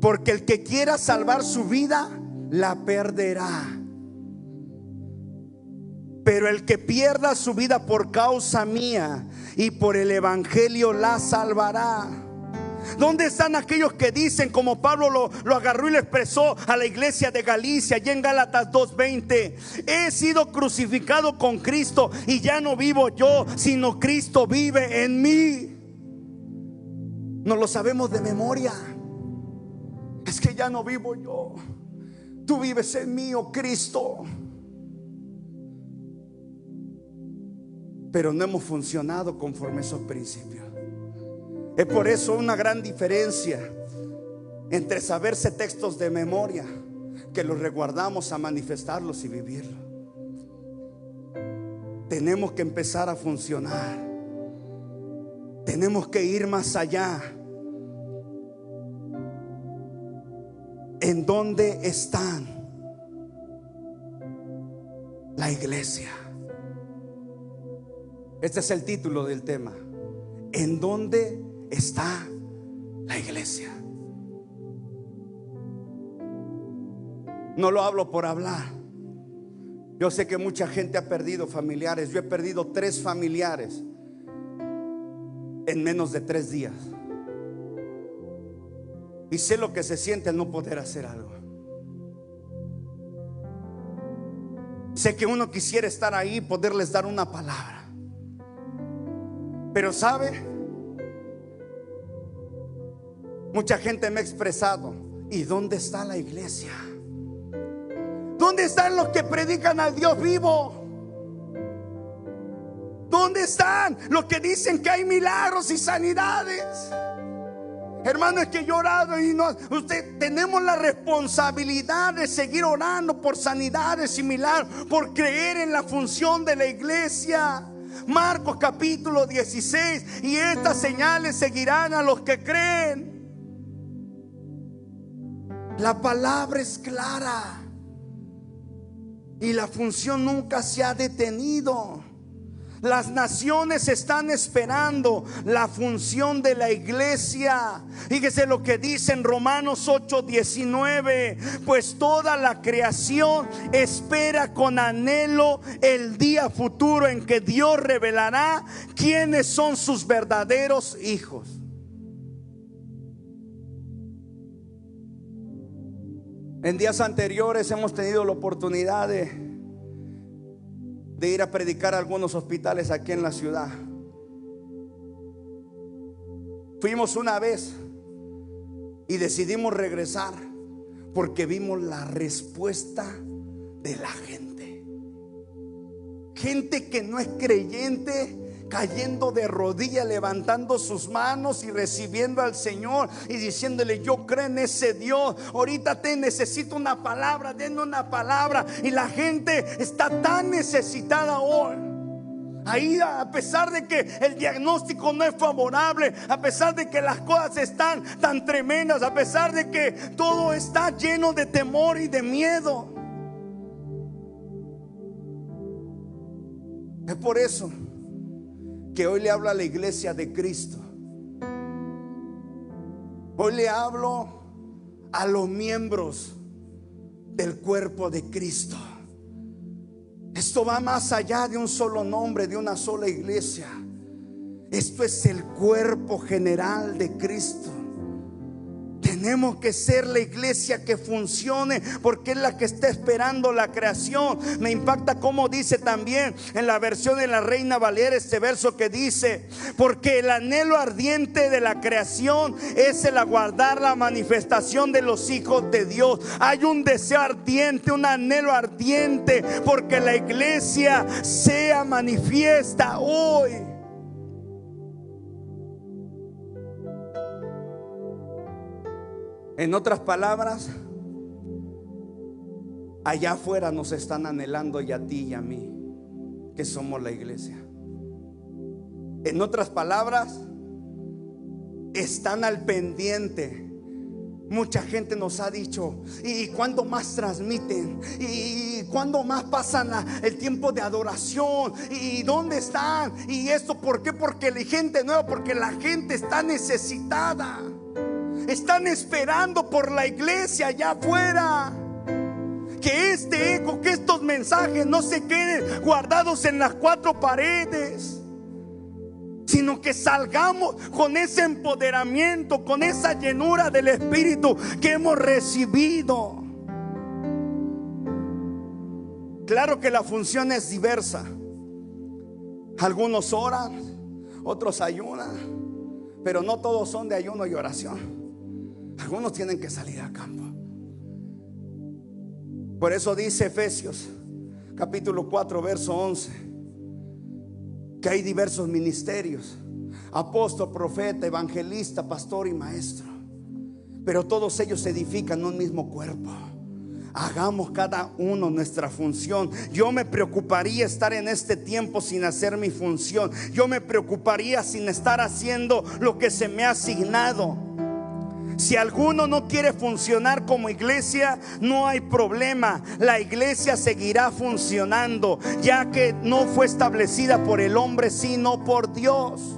Porque el que quiera salvar su vida la perderá, pero el que pierda su vida por causa mía y por el evangelio la salvará. ¿Dónde están aquellos que dicen, como Pablo lo agarró y le expresó a la iglesia de Galicia, allí en Gálatas 2:20: he sido crucificado con Cristo y ya no vivo yo, sino Cristo vive en mí? No lo sabemos de memoria. Es que ya no vivo yo, tú vives en mí, oh Cristo. Pero no hemos funcionado conforme a esos principios. Es por eso una gran diferencia entre saberse textos de memoria, que los resguardamos, a manifestarlos y vivirlos. Tenemos que empezar a funcionar. Tenemos que ir más allá. ¿En dónde están la iglesia? Este es el título del tema: ¿en dónde está la iglesia? No lo hablo por hablar. Yo sé que mucha gente ha perdido familiares. Yo he perdido 3 familiares en menos de 3 días. Y sé lo que se siente el no poder hacer algo. Sé que uno quisiera estar ahí y poderles dar una palabra. Pero ¿sabe? Mucha gente me ha expresado: ¿y dónde está la iglesia? ¿Dónde están los que predican al Dios vivo? ¿Dónde están los que dicen que hay milagros y sanidades? Hermano, es que yo he orado y no, tenemos la responsabilidad de seguir orando por sanidades y milagros, por creer en la función de la iglesia. Marcos capítulo 16: y estas señales seguirán a los que creen. La palabra es clara y la función nunca se ha detenido. Las naciones están esperando la función de la iglesia. Fíjese lo que dice en Romanos 8:19: pues toda la creación espera con anhelo el día futuro en que Dios revelará quiénes son sus verdaderos hijos. En días anteriores hemos tenido la oportunidad de ir a predicar a algunos hospitales aquí en la ciudad. Fuimos una vez y decidimos regresar porque vimos la respuesta de la gente. Gente que no es creyente, cayendo de rodillas, levantando sus manos y recibiendo al Señor y diciéndole: yo creo en ese Dios. Ahorita te necesito una palabra, denme una palabra. Y la gente está tan necesitada hoy. Ahí, a pesar de que el diagnóstico no es favorable, a pesar de que las cosas están tan tremendas, a pesar de que todo está lleno de temor y de miedo. Es por eso que hoy le hablo a la iglesia de Cristo. Hoy le hablo a los miembros del cuerpo de Cristo. Esto va más allá de un solo nombre, de una sola iglesia. Esto es el cuerpo general de Cristo. Tenemos que ser la iglesia que funcione, porque es la que está esperando la creación. Me impacta como dice también en la versión de la Reina Valera este verso que dice: porque el anhelo ardiente de la creación es el aguardar la manifestación de los hijos de Dios. Hay un deseo ardiente, un anhelo ardiente, porque la iglesia sea manifiesta hoy. En otras palabras, allá afuera nos están anhelando, y a ti y a mí, que somos la iglesia. En otras palabras, están al pendiente. Mucha gente nos ha dicho: ¿y cuándo más transmiten? ¿Y cuándo más pasan el tiempo de adoración? ¿Y dónde están? ¿Y esto por qué? Porque la gente nueva, porque la gente está necesitada. Están esperando por la iglesia allá afuera. Que este eco, que estos mensajes no se queden guardados en las cuatro paredes, sino que salgamos con ese empoderamiento, con esa llenura del Espíritu que hemos recibido. Claro que la función es diversa. Algunos oran, otros ayunan, pero no todos son de ayuno y oración. Algunos tienen que salir a campo. Por eso dice Efesios capítulo 4 verso 11 que hay diversos ministerios: apóstol, profeta, evangelista, pastor y maestro, pero todos ellos edifican un mismo cuerpo. Hagamos cada uno nuestra función. Yo me preocuparía estar en este tiempo sin hacer mi función. Yo me preocuparía sin estar haciendo lo que se me ha asignado. Si alguno no quiere funcionar como iglesia, no hay problema. La iglesia seguirá funcionando, ya que no fue establecida por el hombre, sino por Dios.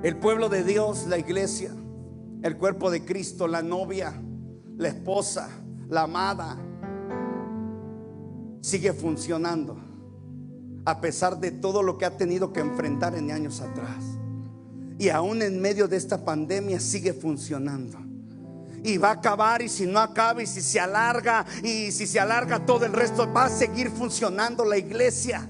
El pueblo de Dios, la iglesia, el cuerpo de Cristo, la novia, la esposa, la amada, sigue funcionando a pesar de todo lo que ha tenido que enfrentar en años atrás. Y aún en medio de esta pandemia sigue funcionando. Y va a acabar, y si no acaba, y si se alarga, y si se alarga todo el resto, va a seguir funcionando la iglesia.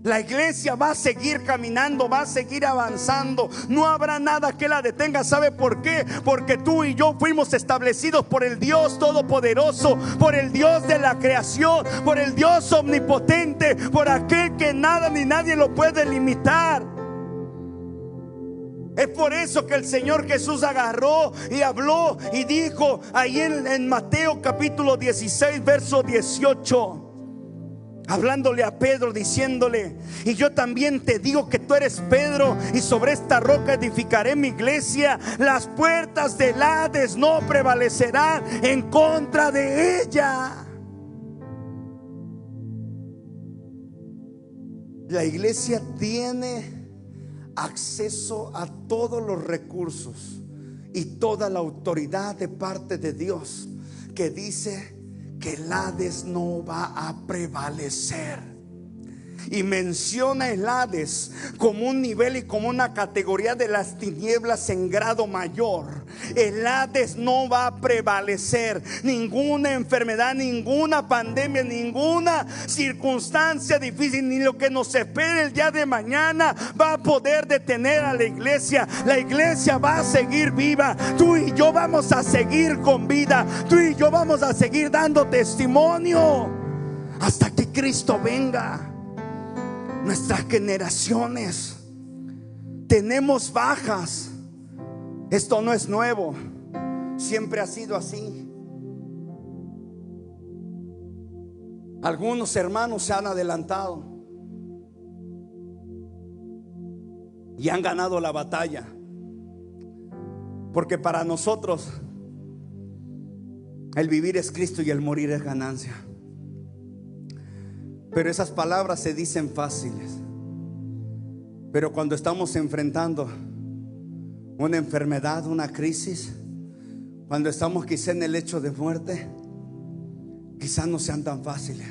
La iglesia va a seguir caminando, va a seguir avanzando. No habrá nada que la detenga. ¿Sabe por qué? Porque tú y yo fuimos establecidos por el Dios Todopoderoso, por el Dios de la creación, por el Dios omnipotente, por aquel que nada ni nadie lo puede limitar. Es por eso que el Señor Jesús agarró y habló y dijo ahí en Mateo capítulo 16 verso 18, hablándole a Pedro, diciéndole: y yo también te digo que tú eres Pedro, y sobre esta roca edificaré mi iglesia. Las puertas del Hades no prevalecerán en contra de ella. La iglesia tiene acceso a todos los recursos y toda la autoridad de parte de Dios, que dice que el Hades no va a prevalecer. Y menciona el Hades como un nivel y como una categoría de las tinieblas en grado mayor. El Hades no va a prevalecer. Ninguna enfermedad, ninguna pandemia, ninguna circunstancia difícil, ni lo que nos espere el día de mañana va a poder detener a la iglesia. La iglesia va a seguir viva. Tú y yo vamos a seguir con vida. Tú y yo vamos a seguir dando testimonio. hasta que Cristo venga. Nuestras generaciones tenemos bajas. Esto no es nuevo, siempre ha sido así. Algunos hermanos se han adelantado y han ganado la batalla, porque para nosotros el vivir es Cristo y el morir es ganancia. Pero esas palabras se dicen fáciles, pero cuando estamos enfrentando una enfermedad, una crisis, cuando estamos quizá en el lecho de muerte, quizás no sean tan fáciles.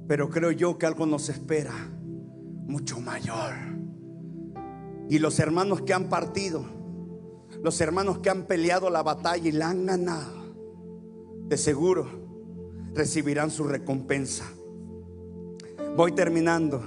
Pero creo yo que algo nos espera mucho mayor. Y los hermanos que han partido, los hermanos que han peleado la batalla y la han ganado, de seguro recibirán su recompensa. Voy terminando.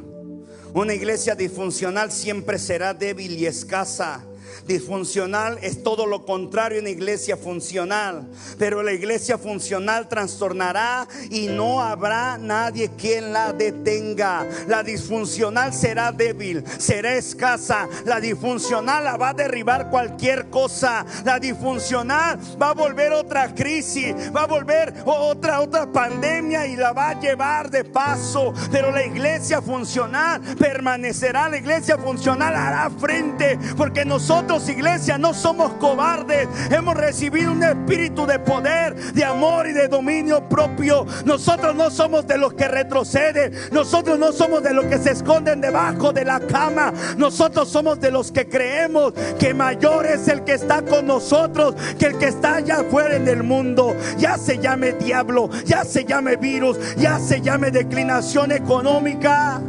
Una iglesia disfuncional siempre será débil y escasa. Disfuncional es todo lo contrario a una iglesia funcional. Pero la iglesia funcional trastornará y no habrá nadie quien la detenga. La disfuncional será débil, será escasa. La disfuncional la va a derribar cualquier cosa. La disfuncional va a volver otra crisis, va a volver otra pandemia y la va a llevar de paso. Pero la iglesia funcional permanecerá. La iglesia funcional hará frente, porque nosotros, iglesia, no somos cobardes. Hemos recibido un espíritu de poder, de amor y de dominio propio. Nosotros no somos de los que retroceden. Nosotros no somos de los que se esconden debajo de la cama. Nosotros somos de los que creemos que mayor es el que está con nosotros que el que está allá afuera en el mundo. Ya se llame diablo, ya se llame virus, ya se llame declinación económica,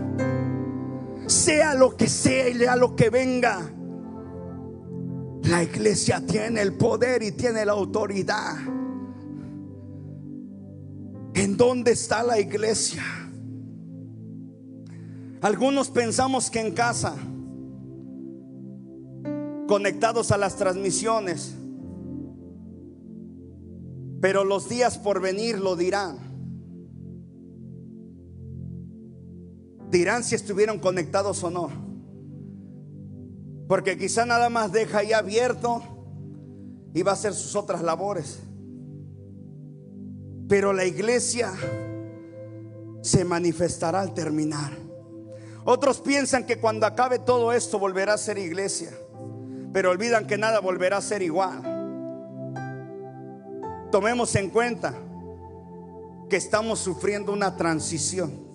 sea lo que sea y lea lo que venga. La iglesia tiene el poder y tiene la autoridad. ¿En dónde está la iglesia? Algunos pensamos que en casa, conectados a las transmisiones, pero los días por venir lo dirán. Dirán si estuvieron conectados o no. Porque quizá nada más deja ahí abierto y va a hacer sus otras labores. Pero la iglesia se manifestará al terminar. Otros piensan que cuando acabe todo esto volverá a ser iglesia, pero olvidan que nada volverá a ser igual. Tomemos en cuenta que estamos sufriendo una transición.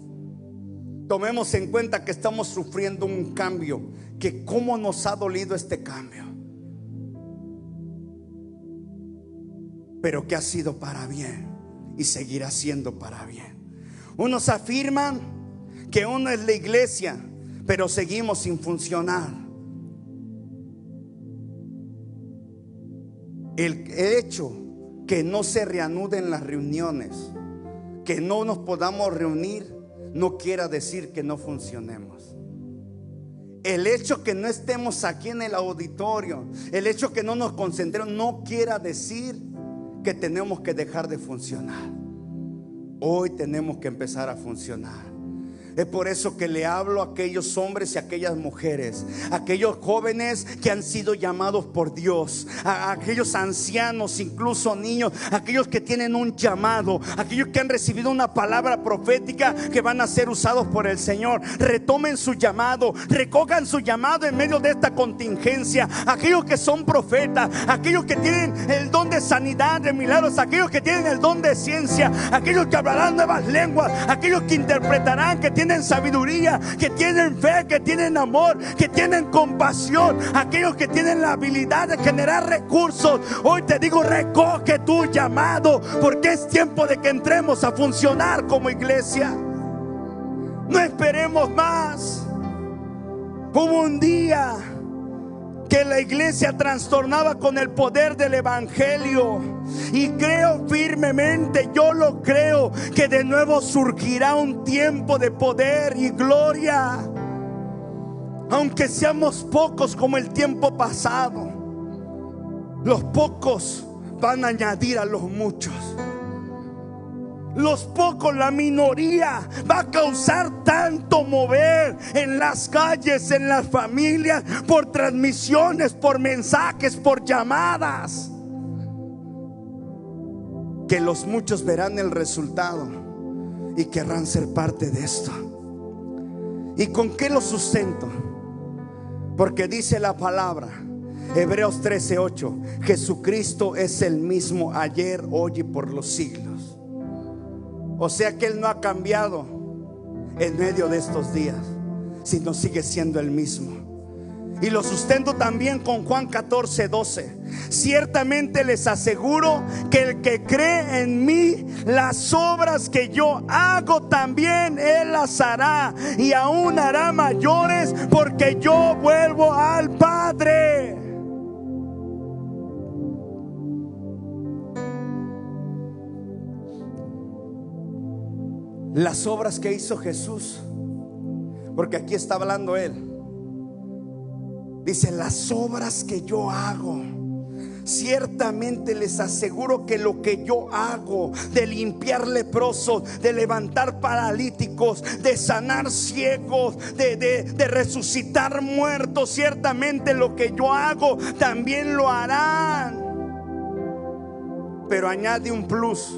Tomemos en cuenta que estamos sufriendo un cambio, que cómo nos ha dolido este cambio, pero que ha sido para bien y seguirá siendo para bien. Unos afirman que uno es la iglesia, pero seguimos sin funcionar. El hecho que no se reanuden las reuniones, que no nos podamos reunir, no quiera decir que no funcionemos. El hecho que no estemos aquí en el auditorio, el hecho que no nos concentremos, no quiera decir que tenemos que dejar de funcionar. Hoy tenemos que empezar a funcionar. Es por eso que le hablo a aquellos hombres y a aquellas mujeres, a aquellos jóvenes que han sido llamados por Dios, a aquellos ancianos, incluso niños, aquellos que tienen un llamado, aquellos que han recibido una palabra profética que van a ser usados por el Señor. Retomen su llamado, recojan su llamado en medio de esta contingencia. Aquellos que son profetas, aquellos que tienen el don de sanidad, de milagros, aquellos que tienen el don de ciencia, aquellos que hablarán nuevas lenguas, aquellos que interpretarán, que tienen sabiduría, que tienen fe, que tienen amor, que tienen compasión, aquellos que tienen la habilidad de generar recursos. Hoy te digo, recoge tu llamado, porque es tiempo de que entremos a funcionar como iglesia. No esperemos más. Hubo un día que la iglesia trastornaba con el poder del evangelio, y creo firmemente, yo lo creo, que de nuevo surgirá un tiempo de poder y gloria, aunque seamos pocos como el tiempo pasado. Los pocos van a añadir a los muchos. los pocos, la minoría, va a causar tanto mover en las calles, en las familias, por transmisiones, por mensajes, por llamadas, que los muchos verán el resultado y querrán ser parte de esto. ¿Y con qué lo sustento? Porque dice la palabra, Hebreos 13:8, Jesucristo es el mismo ayer, hoy y por los siglos. O sea que Él no ha cambiado en medio de estos días, sino sigue siendo el mismo. Y lo sustento también con Juan 14:12. Ciertamente les aseguro que el que cree en mí, las obras que yo hago también Él las hará, y aún hará mayores, porque yo vuelvo al Padre. Las obras que hizo Jesús, porque aquí está hablando Él, dice: las obras que yo hago, ciertamente les aseguro que lo que yo hago, de limpiar leprosos, de levantar paralíticos, de sanar ciegos, de resucitar muertos, ciertamente lo que yo hago también lo harán. Pero añade un plus: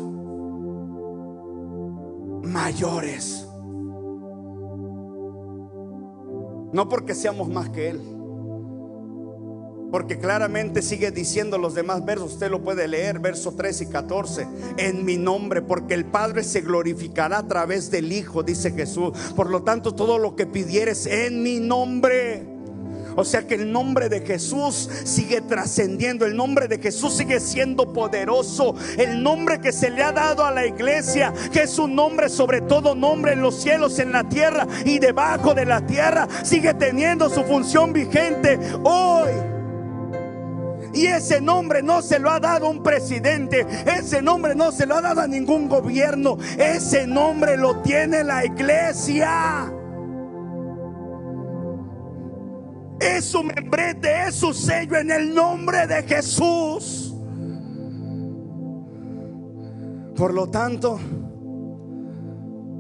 mayores. No porque seamos más que Él, porque claramente sigue diciendo los demás versos. Usted lo puede leer, versos 13 y 14. En mi nombre, porque el Padre se glorificará a través del Hijo, dice Jesús. Por lo tanto, todo lo que pidieres en mi nombre. O sea que el nombre de Jesús sigue trascendiendo. El nombre de Jesús sigue siendo poderoso. El nombre que se le ha dado a la iglesia, que es un nombre sobre todo nombre, en los cielos, en la tierra y debajo de la tierra, sigue teniendo su función vigente hoy. Y ese nombre no se lo ha dado un presidente, ese nombre no se lo ha dado a ningún gobierno, ese nombre lo tiene la iglesia. Es su membrete, es su sello en el nombre de Jesús. Por lo tanto,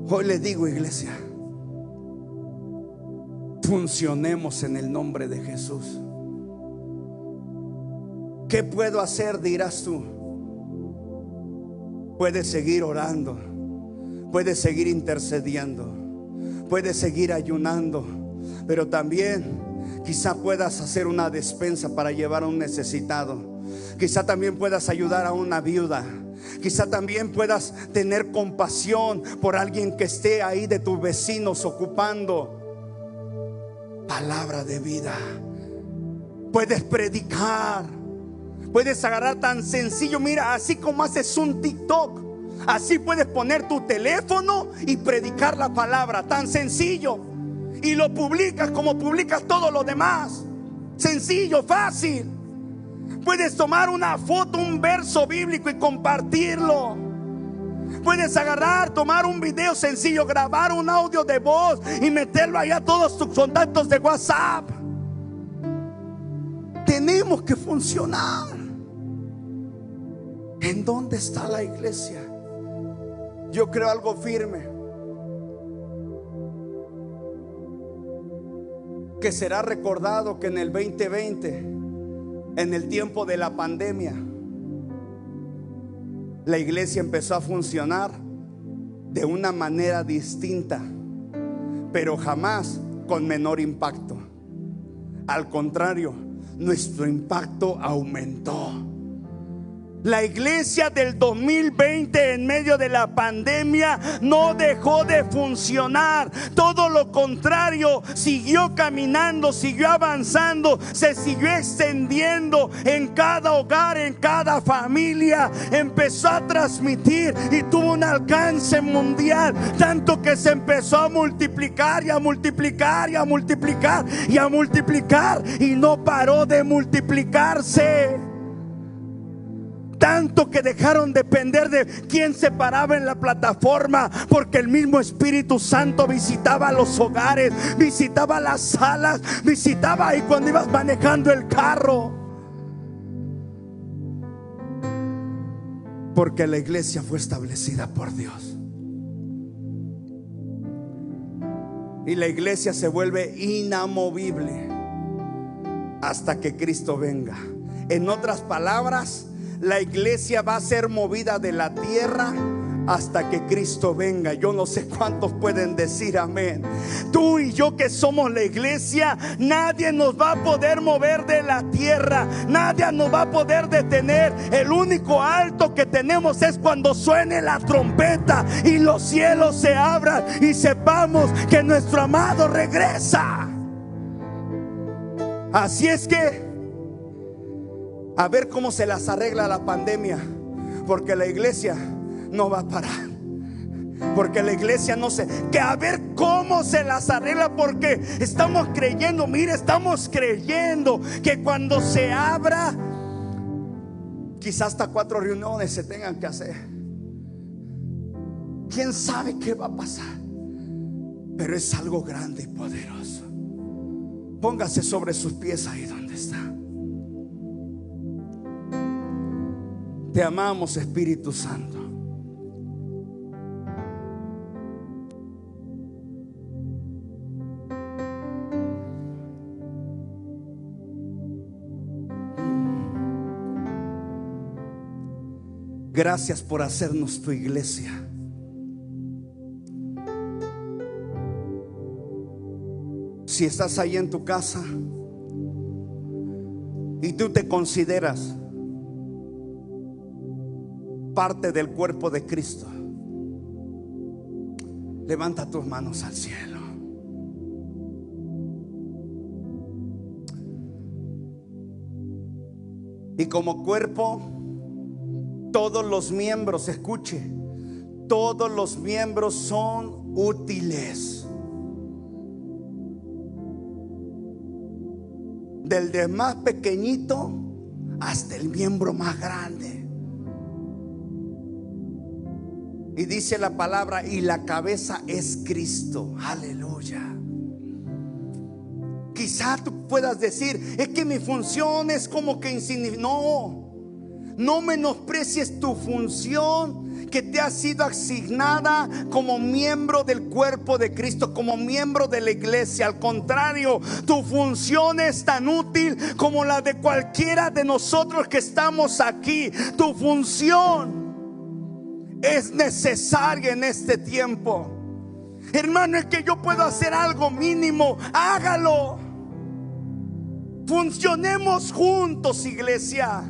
hoy les digo, iglesia, funcionemos en el nombre de Jesús. ¿Qué puedo hacer? Dirás tú. Puedes seguir orando, puedes seguir intercediendo, puedes seguir ayunando, pero también quizá puedas hacer una despensa para llevar a un necesitado. Quizá también puedas ayudar a una viuda. Quizá también puedas tener compasión por alguien que esté ahí de tus vecinos ocupando. Palabra de vida. Puedes predicar. Puedes agarrar tan sencillo. Mira, así como haces un TikTok, así puedes poner tu teléfono y predicar la palabra. Tan sencillo. Y lo publicas como publicas todo lo demás. Sencillo, fácil. Puedes tomar una foto, un verso bíblico y compartirlo. Puedes agarrar, tomar un video sencillo, grabar un audio de voz y meterlo allá a todos tus contactos de WhatsApp. Tenemos que funcionar. ¿En dónde está la iglesia? Yo creo algo firme, que será recordado que en el 2020, en el tiempo de la pandemia, la iglesia empezó a funcionar de una manera distinta, pero jamás con menor impacto. Al contrario, nuestro impacto aumentó. La iglesia del 2020 en medio de la pandemia no dejó de funcionar. Todo lo contrario, siguió caminando, siguió avanzando, se siguió extendiendo en cada hogar, en cada familia. Empezó a transmitir y tuvo un alcance mundial, tanto que se empezó a multiplicar y a multiplicar y a multiplicar y a multiplicar, y no paró de multiplicarse. Tanto que dejaron depender de quién se paraba en la plataforma, porque el mismo Espíritu Santo visitaba los hogares, visitaba las salas, visitaba ahí cuando ibas manejando el carro. Porque la iglesia fue establecida por Dios. Y la iglesia se vuelve inamovible hasta que Cristo venga. En otras palabras, la iglesia va a ser movida de la tierra hasta que Cristo venga. Yo no sé cuántos pueden decir amén. Tú y yo que somos la iglesia, nadie nos va a poder mover de la tierra, nadie nos va a poder detener. El único alto que tenemos es cuando suene la trompeta y los cielos se abran y sepamos que nuestro amado regresa. Así es que a ver cómo se las arregla la pandemia, porque la iglesia no va a parar. Porque la iglesia no sé, que a ver cómo se las arregla, porque estamos creyendo, mire, estamos creyendo que cuando se abra, quizás hasta 4 reuniones se tengan que hacer. ¿Quién sabe qué va a pasar? Pero es algo grande y poderoso. Póngase sobre sus pies ahí donde está. Te amamos, Espíritu Santo. Gracias por hacernos tu iglesia. Si estás ahí en tu casa y tú te consideras parte del cuerpo de Cristo, levanta tus manos al cielo. Y como cuerpo, todos los miembros, escuche, todos los miembros son útiles. Del más pequeñito hasta el miembro más grande. Y dice la palabra, y la cabeza es Cristo. Aleluya. Quizá tú puedas decir, es que mi función es como que insignificante. No menosprecies tu función que te ha sido asignada como miembro del cuerpo de Cristo, como miembro de la iglesia. Al contrario, tu función es tan útil como la de cualquiera de nosotros que estamos aquí. Tu función es necesaria en este tiempo. Hermano, es que yo puedo hacer algo mínimo, hágalo. Funcionemos juntos, iglesia.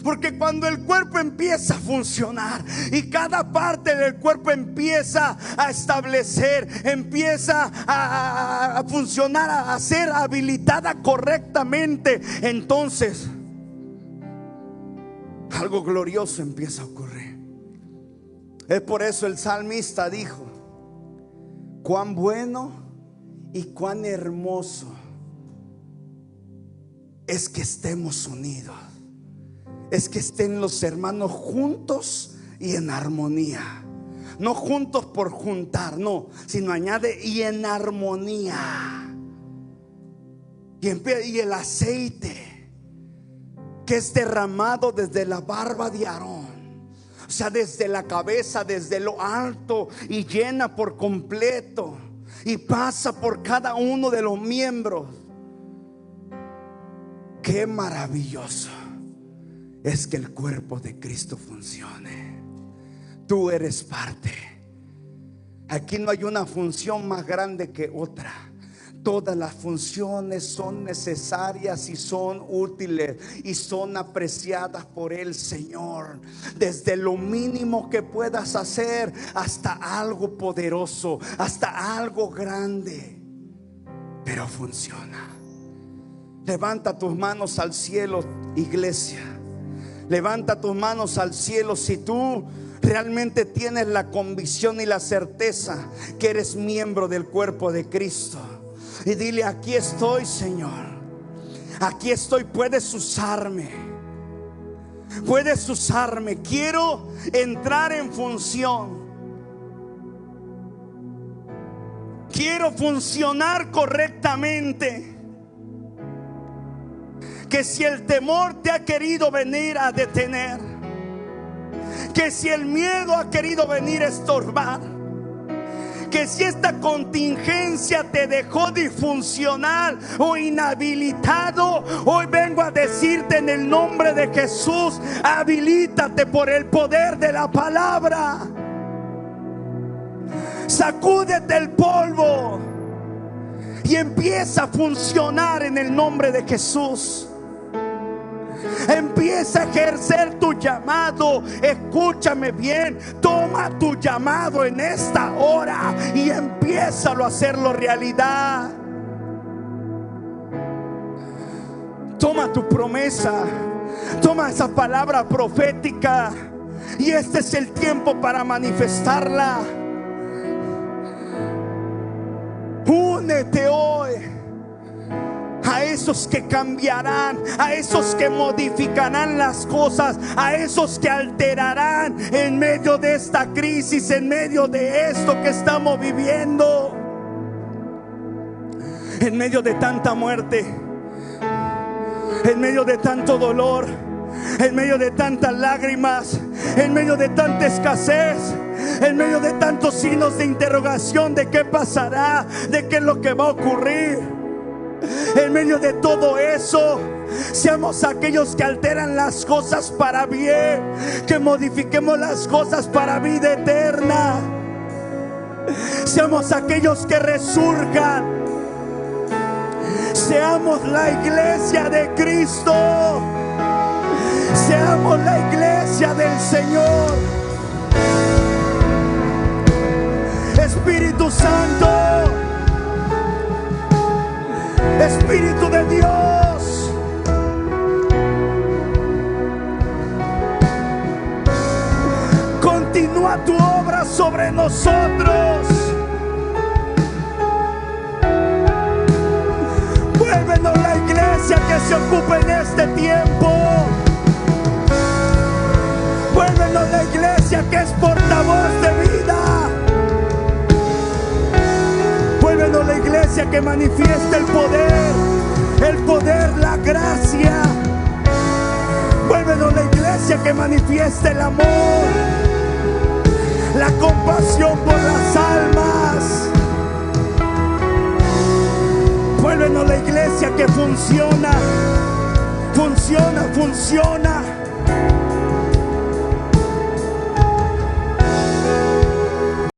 Porque cuando el cuerpo empieza a funcionar y cada parte del cuerpo empieza a establecer, empieza a funcionar, a ser habilitada correctamente, entonces algo glorioso empieza a ocurrir. Es por eso el salmista dijo: cuán bueno y cuán hermoso es que estemos unidos. Es que estén los hermanos juntos y en armonía. No juntos por juntar, no, sino añade y en armonía. Y el aceite que es derramado desde la barba de Aarón, o sea, desde la cabeza, desde lo alto, y llena por completo y pasa por cada uno de los miembros. Qué maravilloso es que el cuerpo de Cristo funcione. Tú eres parte. Aquí no hay una función más grande que otra. Todas las funciones son necesarias y son útiles y son apreciadas por el Señor. Desde lo mínimo que puedas hacer hasta algo poderoso, hasta algo grande, pero funciona. Levanta tus manos al cielo, iglesia. Levanta tus manos al cielo si tú realmente tienes la convicción y la certeza que eres miembro del cuerpo de Cristo. Y dile: aquí estoy, Señor. Aquí estoy, puedes usarme. Puedes usarme. Quiero entrar en función. Quiero funcionar correctamente. Que si el temor te ha querido venir a detener, Que si el miedo ha querido venir a estorbar, que si esta contingencia te dejó disfuncional o inhabilitado, hoy vengo a decirte en el nombre de Jesús: habilítate por el poder de la palabra. Sacúdete el polvo y empieza a funcionar en el nombre de Jesús. Empieza a ejercer tu llamado. Escúchame bien, toma tu llamado en esta hora y empiézalo a hacerlo realidad. Toma tu promesa, toma esa palabra profética, y este es el tiempo para manifestarla. Únete hoy a esos que cambiarán, a esos que modificarán las cosas, a esos que alterarán en medio de esta crisis, en medio de esto que estamos viviendo, en medio de tanta muerte, en medio de tanto dolor, en medio de tantas lágrimas, en medio de tanta escasez, en medio de tantos signos de interrogación de qué pasará, de qué es lo que va a ocurrir. En medio de todo eso, seamos aquellos que alteran las cosas para bien, que modifiquemos las cosas para vida eterna. Seamos aquellos que resurjan. Seamos la iglesia de Cristo. Seamos la iglesia del Señor. Espíritu Santo, Espíritu de Dios, continúa tu obra sobre nosotros. Vuélvenos la iglesia que se ocupe en este tiempo. Vuélvenos la iglesia que es portavoz de vida. Vuélvenos la iglesia que manifiesta el poder, la gracia. Vuélvenos la iglesia que manifiesta el amor, la compasión por las almas. Vuélvenos la iglesia que funciona.